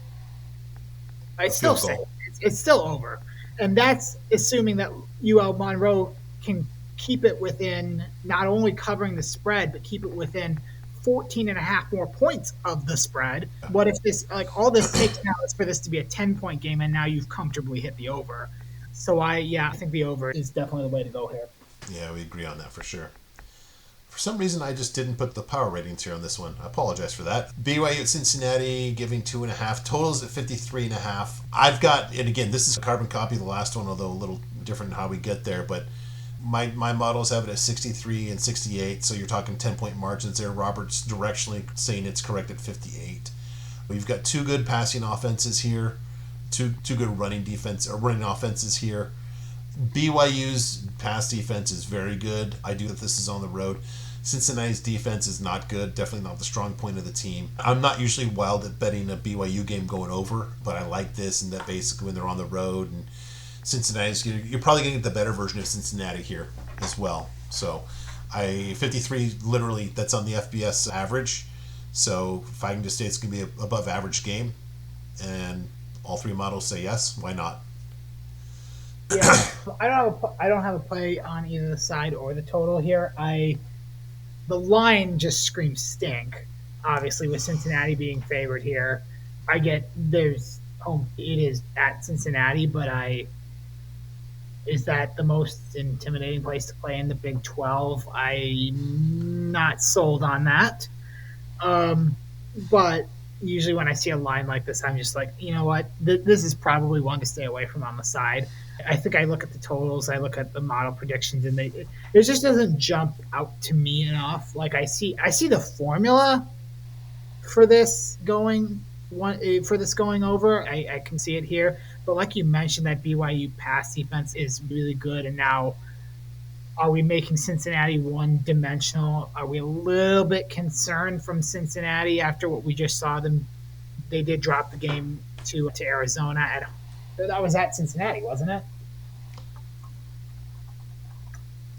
it's still over. And that's assuming that UL Monroe can keep it within not only covering the spread, but keep it within 14 and a half more points of the spread. What if this, like, all this takes now is for this to be a 10-point game, and now you've comfortably hit the over. So I think the over is definitely the way to go here.
Yeah, we agree on that for sure. For some reason, I just didn't put the power ratings here on this one. I apologize for that. BYU at Cincinnati giving 2.5. Totals at 53.5. I've got, and again, this is a carbon copy of the last one, although a little different in how we get there, but my models have it at 63 and 68, so you're talking 10-point margins there. Robert's directionally saying it's correct at 58. We've got two good passing offenses here. two good running defense or running offenses here. BYU's pass defense is very good. I do that this is on the road. Cincinnati's defense is not good. Definitely not the strong point of the team. I'm not usually wild at betting a BYU game going over, but I like this and that basically when they're on the road and Cincinnati's, you're probably going to get the better version of Cincinnati here as well. So 53 literally that's on the FBS average. So Fighting State's going to be an above average game, and all three models say yes. Why not?
Yeah, I don't have a play on either the side or the total here. The line just screams stink. Obviously, with Cincinnati being favored here, I get there's home. It is at Cincinnati, but is that the most intimidating place to play in the Big 12? I'm not sold on that. But usually when I see a line like this, I'm just like, you know what? This is probably one to stay away from on the side. I think I look at the totals, I look at the model predictions, and it just doesn't jump out to me enough. Like I see the formula for this going over. I can see it here, but like you mentioned, that BYU pass defense is really good, and now are we making Cincinnati one-dimensional? Are we a little bit concerned from Cincinnati after what we just saw them? They did drop the game to Arizona. That was at Cincinnati, wasn't it?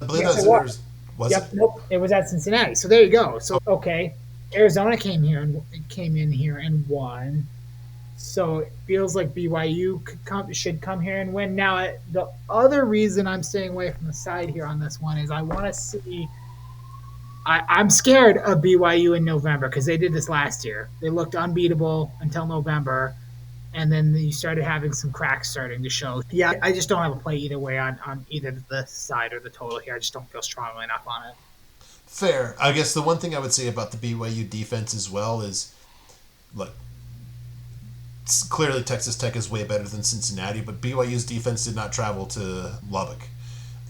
I believe yes, that was
yep, it? Nope, it was at Cincinnati. So there you go. So okay, Arizona came in here and won. So it feels like BYU should come here and win. Now, the other reason I'm staying away from the side here on this one is I want to see. I'm scared of BYU in November because they did this last year. They looked unbeatable until November, and then you started having some cracks starting to show. Yeah, I just don't have a play either way on either the side or the total here. I just don't feel strongly enough on it.
Fair. I guess the one thing I would say about the BYU defense as well is, look, clearly Texas Tech is way better than Cincinnati, but BYU's defense did not travel to Lubbock.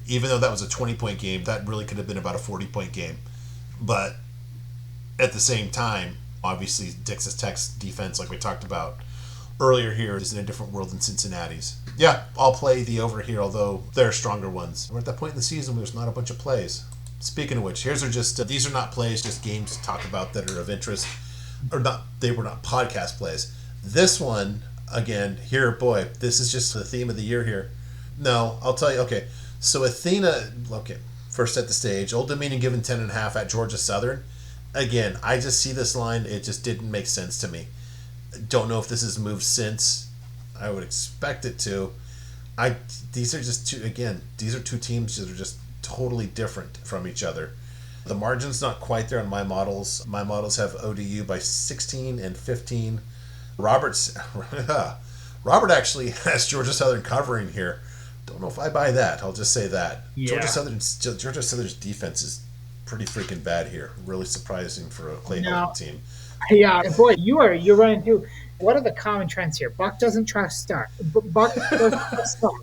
Even though that was a 20-point game, that really could have been about a 40-point game. But at the same time, obviously Texas Tech's defense, like we talked about earlier here, is in a different world than Cincinnati's. Yeah, I'll play the over here, although there are stronger ones. We're at that point in the season where there's not a bunch of plays. Speaking of which, these are not plays, just games to talk about that are of interest. Or not, they were not podcast plays. This one, again, here, boy, this is just the theme of the year here. No, I'll tell you, okay. So Athena, okay, first set the stage. Old Dominion given 10.5 at Georgia Southern. Again, I just see this line. It just didn't make sense to me. Don't know if this has moved since. I would expect it to. These are two teams that are just totally different from each other. The margin's not quite there on my models. My models have ODU by 16 and 15. Robert actually has Georgia Southern covering here. Don't know if I buy that. I'll just say that.
Yeah.
Georgia Southern's defense is pretty freaking bad here. Really surprising for a Clay Helton team.
Yeah, boy, you're running through. What are the common trends here? Buck doesn't trust Stark. Buck doesn't trust Stark.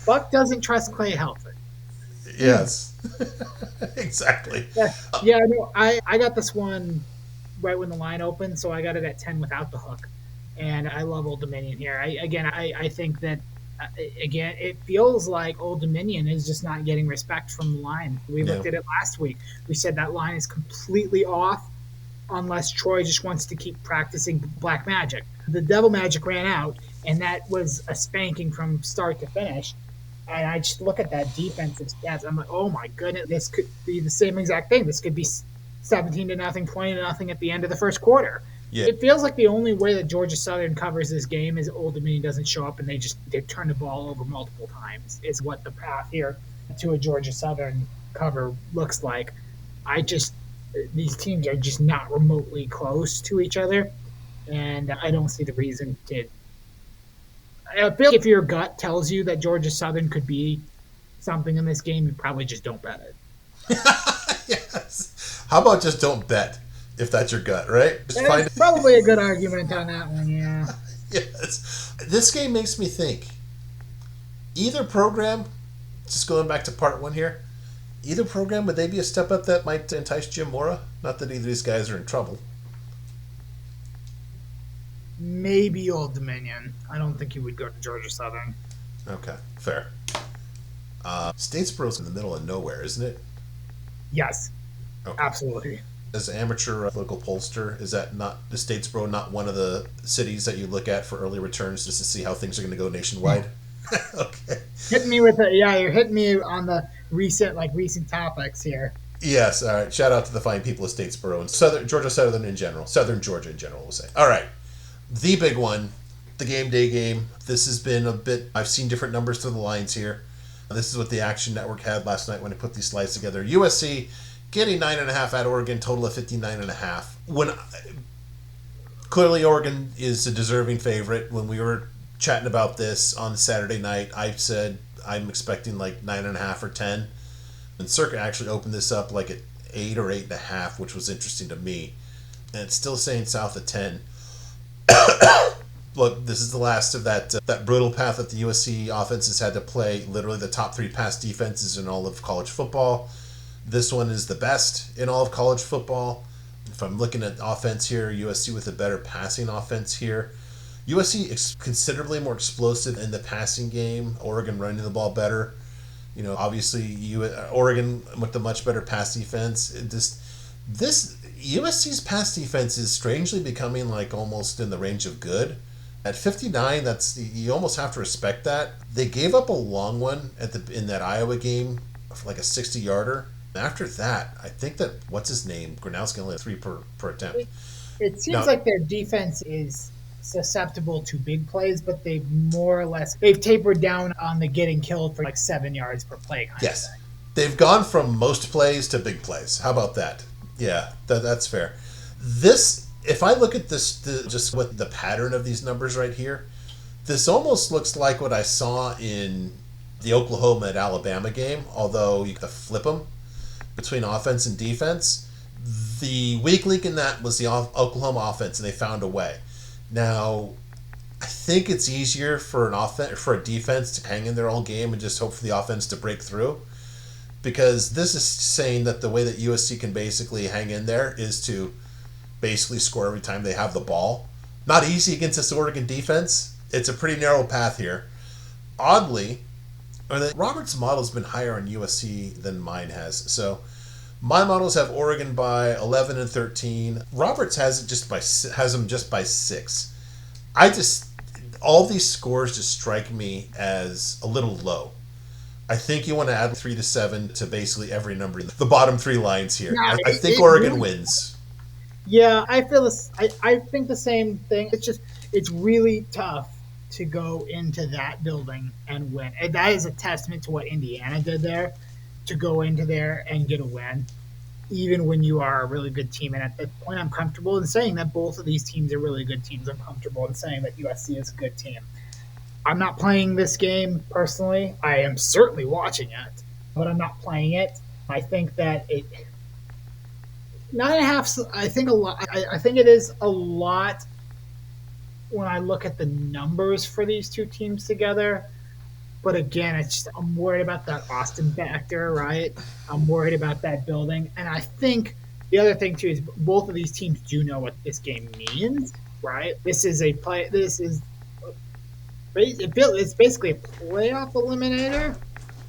Buck doesn't trust Clay Helton.
Yes, exactly.
Yeah, no, I got this one right when the line opened, so I got it at 10 without the hook. And I love Old Dominion here. I think that, again, it feels like Old Dominion is just not getting respect from the line. We looked at it last week. We said that line is completely off unless Troy just wants to keep practicing black magic. The devil magic ran out, and that was a spanking from start to finish. And I just look at that defensive stats. I'm like, oh my goodness, this could be the same exact thing. This could be 17-0, 20-0 at the end of the first quarter. Yeah. It feels like the only way that Georgia Southern covers this game is Old Dominion doesn't show up and they turn the ball over multiple times. Is what the path here to a Georgia Southern cover looks like. These teams are just not remotely close to each other, and I don't see the reason to. I feel like if your gut tells you that Georgia Southern could be something in this game, you probably just don't bet it.
Yes. How about just don't bet if that's your gut, right?
Probably a good argument on that one, yeah.
Yes. This game makes me think. Either program, just going back to part one here, either program, would they be a step up that might entice Jim Mora? Not that either of these guys are in trouble.
Maybe Old Dominion. I don't think he would go to Georgia Southern.
Okay, fair. Statesboro's in the middle of nowhere, isn't it?
Yes,
Okay.
absolutely.
As an amateur local pollster, is that not the Statesboro not one of the cities that you look at for early returns just to see how things are going to go nationwide? Okay.
Hitting me with it. Yeah, you're hitting me on the recent topics here.
Yes. All right. Shout out to the fine people of Statesboro and Southern Georgia Southern in general, Southern Georgia in general. We'll say. All right. The big one, the game day game. This has been a bit. I've seen different numbers to the lines here. This is what the Action Network had last night when I put these slides together. USC getting 9.5 at Oregon, total of 59.5. When clearly Oregon is a deserving favorite. When we were chatting about this on Saturday night, I said I'm expecting like 9.5 or 10. And Circa actually opened this up like at 8 or 8.5, which was interesting to me. And it's still saying south of 10. Look, this is the last of that brutal path that the USC offense has had to play. Literally the top 3 pass defenses in all of college football. This one is the best in all of college football. If I'm looking at offense here, USC with a better passing offense here. USC is considerably more explosive in the passing game. Oregon running the ball better. You know, obviously, Oregon with the much better pass defense. This USC's pass defense is strangely becoming like almost in the range of good. At 59, that's you almost have to respect that. They gave up a long one in that Iowa game, for like a 60-yarder. After that, I think that what's his name, Gronowski only had 3 per attempt.
It seems
Now,
like their defense is susceptible to big plays, but they've tapered down on the getting killed for like 7 yards per play kind of
yes,
thing.
they've gone from most plays to big plays. How about that? Yeah, that's fair. This, if I look at this, just what the pattern of these numbers right here, this almost looks like what I saw in the Oklahoma at Alabama game. Although you could flip them between offense and defense. The weak link in that was the Oklahoma offense, and they found a way. Now, I think it's easier for a defense to hang in there all game and just hope for the offense to break through, because this is saying that the way that USC can basically hang in there is to basically score every time they have the ball. Not easy against this Oregon defense. It's a pretty narrow path here. Oddly, Robert's model's been higher on USC than mine has. So my models have Oregon by 11 and 13. Roberts has them just by 6. All these scores just strike me as a little low. I think you want to add 3 to 7 to basically every number in the bottom 3 lines here.
Yeah,
I think Oregon wins.
Yeah, I feel this. I think the same thing. It's really tough to go into that building and win. And that is a testament to what Indiana did there, to go into there and get a win, even when you are a really good team. And at that point, I'm comfortable in saying that both of these teams are really good teams. I'm comfortable in saying that USC is a good team. I'm not playing this game personally. I am certainly watching it, but I'm not playing it. I think that 9.5. I think a lot. I think it is a lot when I look at the numbers for these two teams together. But again, I'm worried about that Austin factor, right? I'm worried about that building, and I think the other thing too is both of these teams do know what this game means, right? This is a play. This is it's basically a playoff eliminator.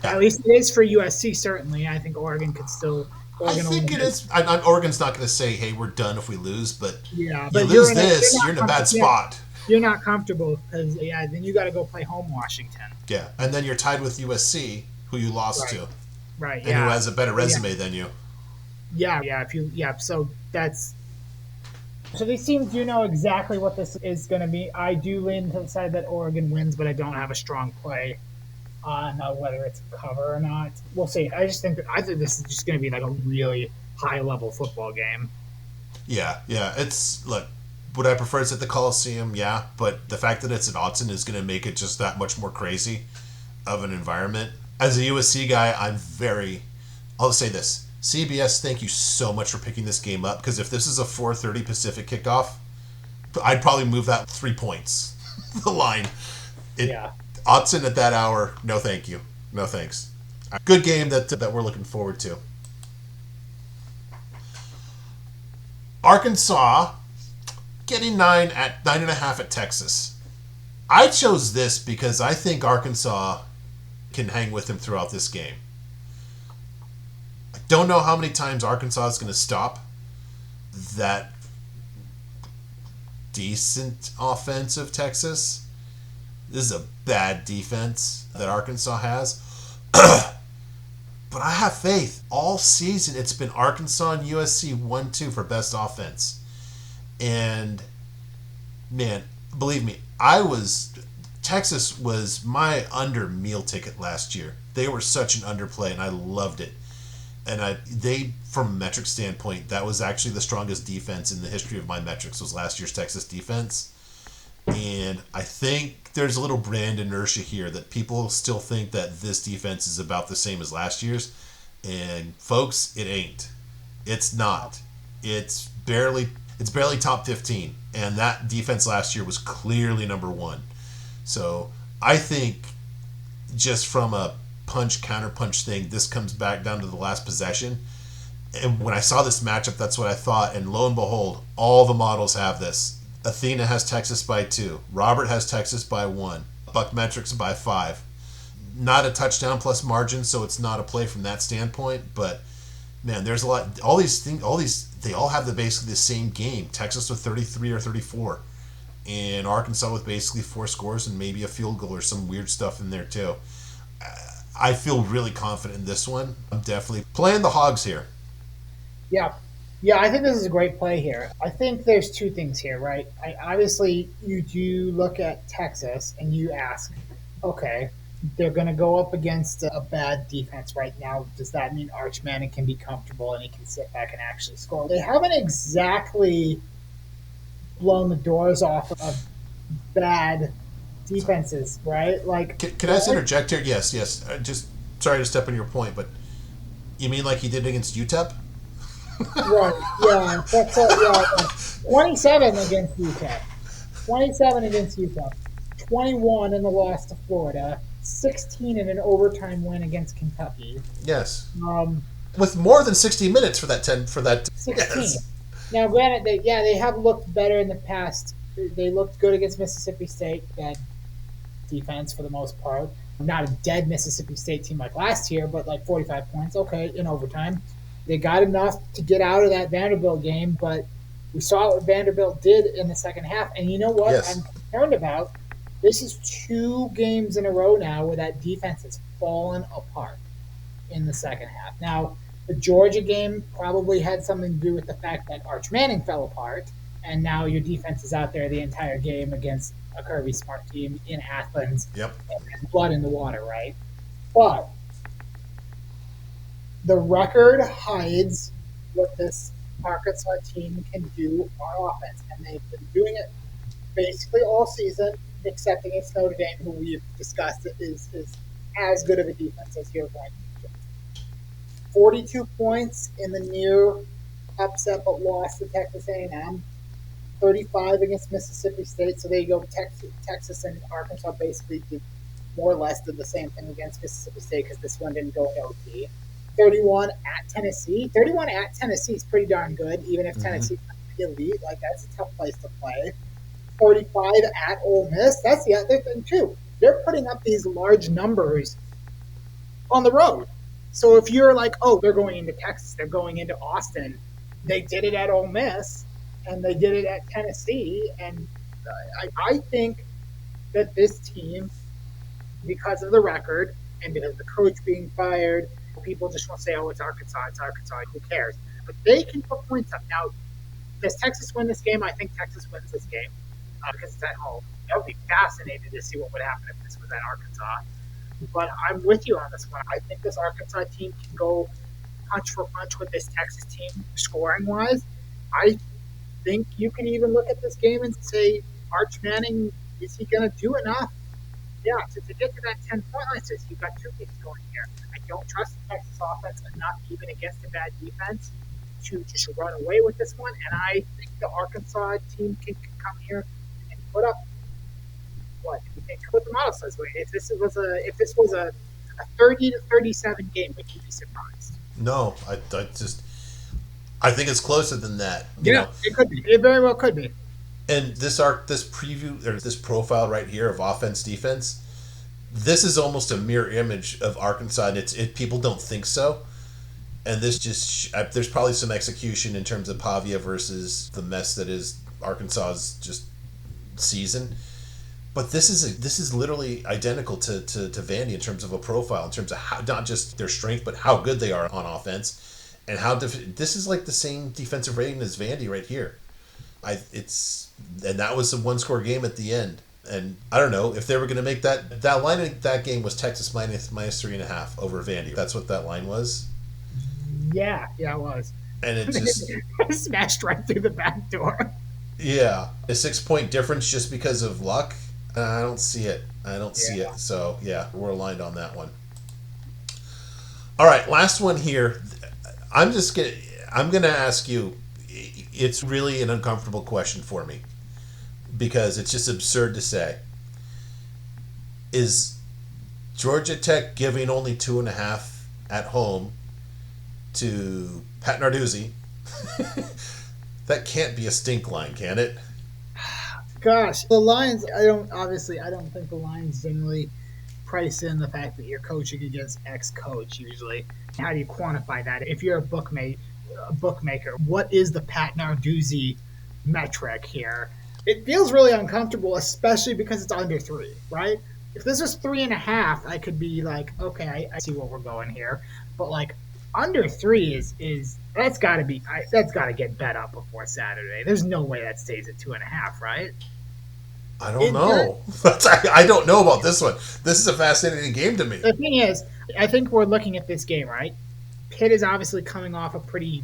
At least it is for USC. Certainly, I think Oregon could still.
I
Oregon
think it is. Oregon's not going to say, "Hey, we're done if we lose," but
yeah,
you
but
lose this, you're in a bad spot.
You're not comfortable because then you got to go play home Washington.
Yeah, and then you're tied with USC, who you lost to,
right?
And who has a better resume than you.
Yeah. So these teams do know exactly what this is going to be. I do lean to the side that Oregon wins, but I don't have a strong play on whether it's a cover or not. We'll see. I think this is just going to be like a really high level football game.
Yeah. Look, would I prefer it's at the Coliseum? Yeah, but the fact that it's at Autzen is going to make it just that much more crazy of an environment. As a USC guy, I'll say this. CBS, thank you so much for picking this game up, because if this is a 4:30 Pacific kickoff, I'd probably move that 3 points. The line. Autzen at that hour, no thank you. No thanks. Good game that we're looking forward to. Arkansas getting 9.5 at Texas. I chose this because I think Arkansas can hang with him throughout this game. I don't know how many times Arkansas is going to stop that decent offense of Texas. This is a bad defense that Arkansas has. But I have faith. All season, it's been Arkansas and USC 1-2 for best offense. And, man, believe me, Texas was my under meal ticket last year. They were such an underplay, and I loved it. And from a metric standpoint, that was actually the strongest defense in the history of my metrics, was last year's Texas defense. And I think there's a little brand inertia here that people still think that this defense is about the same as last year's. And folks, it ain't. It's not. It's barely top 15. And that defense last year was clearly number one. So I think just from a punch-counterpunch thing, this comes back down to the last possession. And when I saw this matchup, that's what I thought. And lo and behold, all the models have this. Athena has Texas by 2. Robert has Texas by 1. BuckMetrics by 5. Not a touchdown plus margin, so it's not a play from that standpoint. But man, there's a lot. All these they all have basically the same game. Texas with 33 or 34, and Arkansas with basically 4 scores and maybe a field goal or some weird stuff in there too. I feel really confident in this one. I'm definitely playing the Hogs here.
Yeah. Yeah, I think this is a great play here. I think there's two things here, right? Obviously, you do look at Texas and you ask, okay, they're going to go up against a bad defense right now. Does that mean Arch Manning can be comfortable and he can sit back and actually score? They haven't exactly blown the doors off of bad defenses, right? Like,
can I just interject here? Yes. Just sorry to step on your point, but you mean like he did against UTEP?
Right, yeah. That's yeah. 27 against UTEP. 27 against UTEP. 21 in the loss to Florida. 16 in an overtime win against Kentucky.
Yes. With more than 60 minutes for that
16.
Yes.
Now, granted, they have looked better in the past. They looked good against Mississippi State. Bad defense for the most part. Not a dead Mississippi State team like last year, but like 45 points. Okay, in overtime. They got enough to get out of that Vanderbilt game, but we saw what Vanderbilt did in the second half. And you know what
Yes.
I'm concerned about? This is 2 games in a row now where that defense has fallen apart in the second half. Now, the Georgia game probably had something to do with the fact that Arch Manning fell apart, and now your defense is out there the entire game against a Kirby Smart team in Athens.
Yep.
And blood in the water, right? But the record hides what this Arkansas team can do on offense, and they've been doing it basically all season, except against Notre Dame, who we've discussed is as good of a defense as you're going to. 42 points in the near upset but loss to Texas A&M. 35 against Mississippi State. So there you go. Texas and Arkansas basically did more or less did the same thing against Mississippi State because this one didn't go OT. 31 at Tennessee. 31 at Tennessee is pretty darn good, even if Tennessee's not elite. Like, that's a tough place to play. 35 at Ole Miss. That's the other thing, too. They're putting up these large numbers on the road. So if you're like, oh, they're going into Texas, they're going into Austin, they did it at Ole Miss, and they did it at Tennessee. And I think that this team, because of the record and because of the coach being fired, people just want to say, oh, it's Arkansas, who cares? But they can put points up. Now, does Texas win this game? I think Texas wins this game because it's at home. I would be fascinated to see what would happen if this was at Arkansas. But I'm with you on this one. I think this Arkansas team can go punch for punch with this Texas team scoring-wise. I think you can even look at this game and say, Arch Manning, is he going to do enough? Yeah, to get to that 10-point line, says you've got 2 things going here. I don't trust the Texas offense enough, even against a bad defense, to just run away with this one. And I think the Arkansas team can come here and put up what the model says. If this was a 30-37 game, would you be surprised?
No, I think it's closer than that.
It could be. It very well could be.
And this preview or this profile right here of offense defense, this is almost a mirror image of Arkansas, and people don't think so. And this just there's probably some execution in terms of Pavia versus the mess that is Arkansas's just season. But this is literally identical to Vandy in terms of a profile, in terms of how, not just their strength, but how good they are on offense, and how this is like the same defensive rating as Vandy right here. And that was a one score game at the end. And I don't know if they were going to make that line in that game was Texas minus 3.5 over Vandy. That's what that line was.
Yeah, it was.
And it just
smashed right through the back door.
Yeah, a 6-point difference just because of luck. I don't see it. So yeah, we're aligned on that one. All right, last one here. I'm gonna ask you. It's really an uncomfortable question for me because it's just absurd to say. Is Georgia Tech giving only 2.5 at home to Pat Narduzzi? That can't be a stink line, can it?
Gosh, the lines. I don't think the lines generally price in the fact that you're coaching against ex-coach. Usually, how do you quantify that? If you're a bookmaker, what is the Pat Narduzzi metric here? It feels really uncomfortable, especially because it's under 3, right? If this was 3.5, I could be like, okay, I see where we're going here. But like under 3 is that's got to get bet up before Saturday. There's no way that stays at 2.5, right?
I don't know. I don't know about this one. This is a fascinating game to me.
The thing is, I think we're looking at this game, right? Pitt is obviously coming off a pretty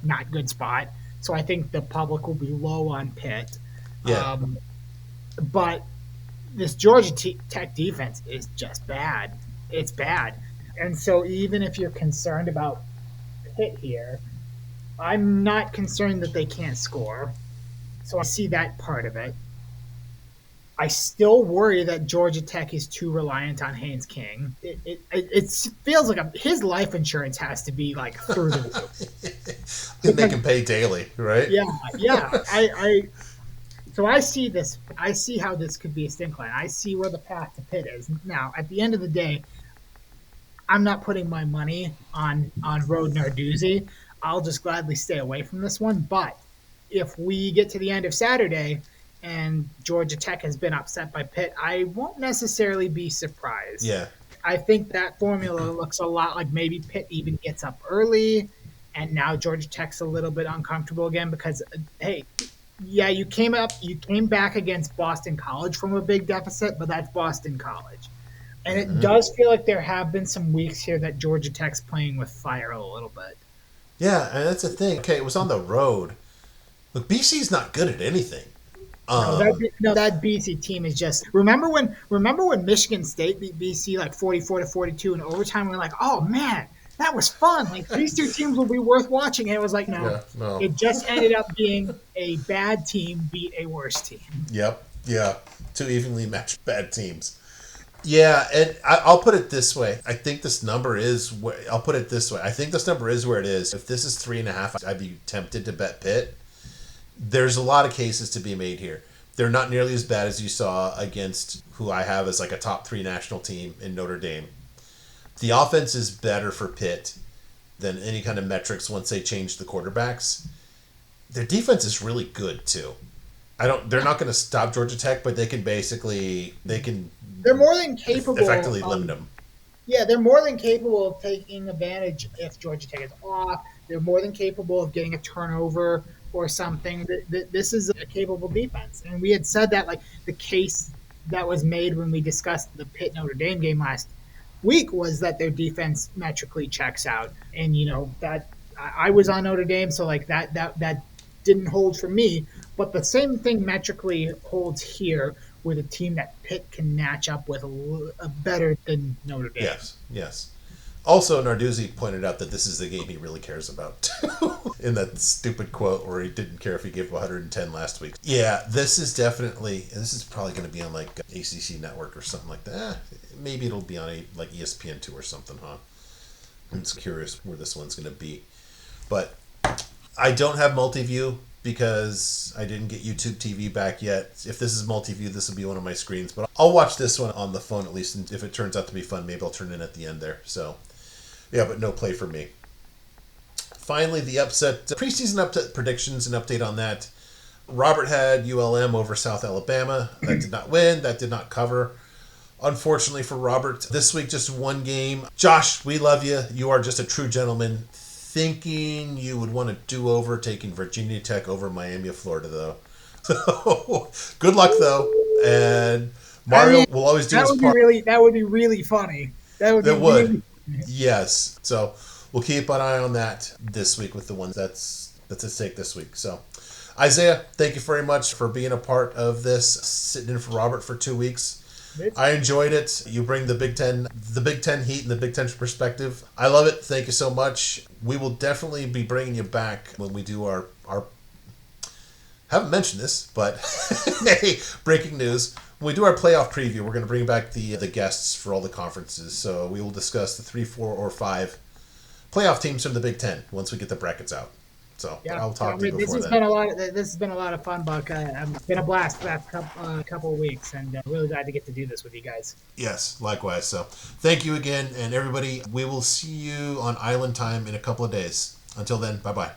not good spot, so I think the public will be low on Pitt.
Yeah.
But this Georgia Tech defense is just bad. It's bad. And so even if you're concerned about Pitt here, I'm not concerned that they can't score. So I see that part of it. I still worry that Georgia Tech is too reliant on Haynes King. It feels like his life insurance has to be like through the roof.
And they can pay daily, right?
Yeah. So I see this. I see how this could be a stink line. I see where the path to Pitt is. Now, at the end of the day, I'm not putting my money on Road Narduzzi. I'll just gladly stay away from this one. But if we get to the end of Saturday and Georgia Tech has been upset by Pitt, I won't necessarily be surprised.
Yeah.
I think that formula looks a lot like maybe Pitt even gets up early, and now Georgia Tech's a little bit uncomfortable again because, hey, yeah, you came back against Boston College from a big deficit, but that's Boston College. And it does feel like there have been some weeks here that Georgia Tech's playing with fire a little bit.
Yeah, and that's the thing. Okay, it was on the road. Look, BC's not good at anything.
That BC team is just. Remember when Michigan State beat BC like 44-42 in overtime? We're like, oh man, that was fun. Like these two teams will be worth watching. And it was like, no. It just ended up being a bad team beat a worse team.
Yep. Yeah. 2 evenly matched bad teams. Yeah, and I'll put it this way. I think this number is. I'll put it this way. I think this number is where it is. If this is 3.5, I'd be tempted to bet Pitt. There's a lot of cases to be made here. They're not nearly as bad as you saw against who I have as like a top 3 national team in Notre Dame. The offense is better for Pitt than any kind of metrics once they change the quarterbacks. Their defense is really good too. They're not going to stop Georgia Tech, but they're
more than capable
effectively limit them.
Yeah, they're more than capable of taking advantage if Georgia Tech is off. They're more than capable of getting a turnover or something. This is a capable defense. And we had said that, like, the case that was made when we discussed the Pitt Notre Dame game last week was that their defense metrically checks out. And, that I was on Notre Dame, so, like, that didn't hold for me. But the same thing metrically holds here with a team that Pitt can match up with better than Notre Dame.
Yes. Also, Narduzzi pointed out that this is the game he really cares about in that stupid quote where he didn't care if he gave 110 last week. Yeah, this is probably going to be on like ACC Network or something like that. Maybe it'll be on like ESPN2 or something, huh? I'm just curious where this one's going to be. But I don't have multi-view. because I didn't get YouTube TV back yet. If this is multi-view, this will be one of my screens. But I'll watch this one on the phone at least, and if it turns out to be fun, maybe I'll turn in at the end there. So, yeah, but no play for me. Finally, the upset preseason upset predictions, an update on that. Robert had ULM over South Alabama. That did not win. That did not cover. Unfortunately for Robert, this week just one game. Josh, we love you. You are just a true gentleman. Thinking you would want to do over taking Virginia Tech over Miami of Florida, though. So good luck, though. And Mario will always do his part.
That would be really funny. That would be
That would.
really.
Yes. So we'll keep an eye on that this week with the ones that's at stake this week. So Isaiah, thank you very much for being a part of this, sitting in for Robert for 2 weeks. I enjoyed it. You bring the Big Ten heat and the Big Ten perspective. I love it. Thank you so much. We will definitely be bringing you back when we do our haven't mentioned this, but hey, breaking news. When we do our playoff preview, we're going to bring back the guests for all the conferences. So we will discuss the 3, 4, or 5 playoff teams from the Big Ten once we get the brackets out. So
Yeah,
I'll talk to you before
this has been a lot of fun, Buck. It's been a blast the last couple of weeks, and really glad to get to do this with you guys.
Yes, likewise. So thank you again, and everybody. We will see you on Island Time in a couple of days. Until then, bye-bye.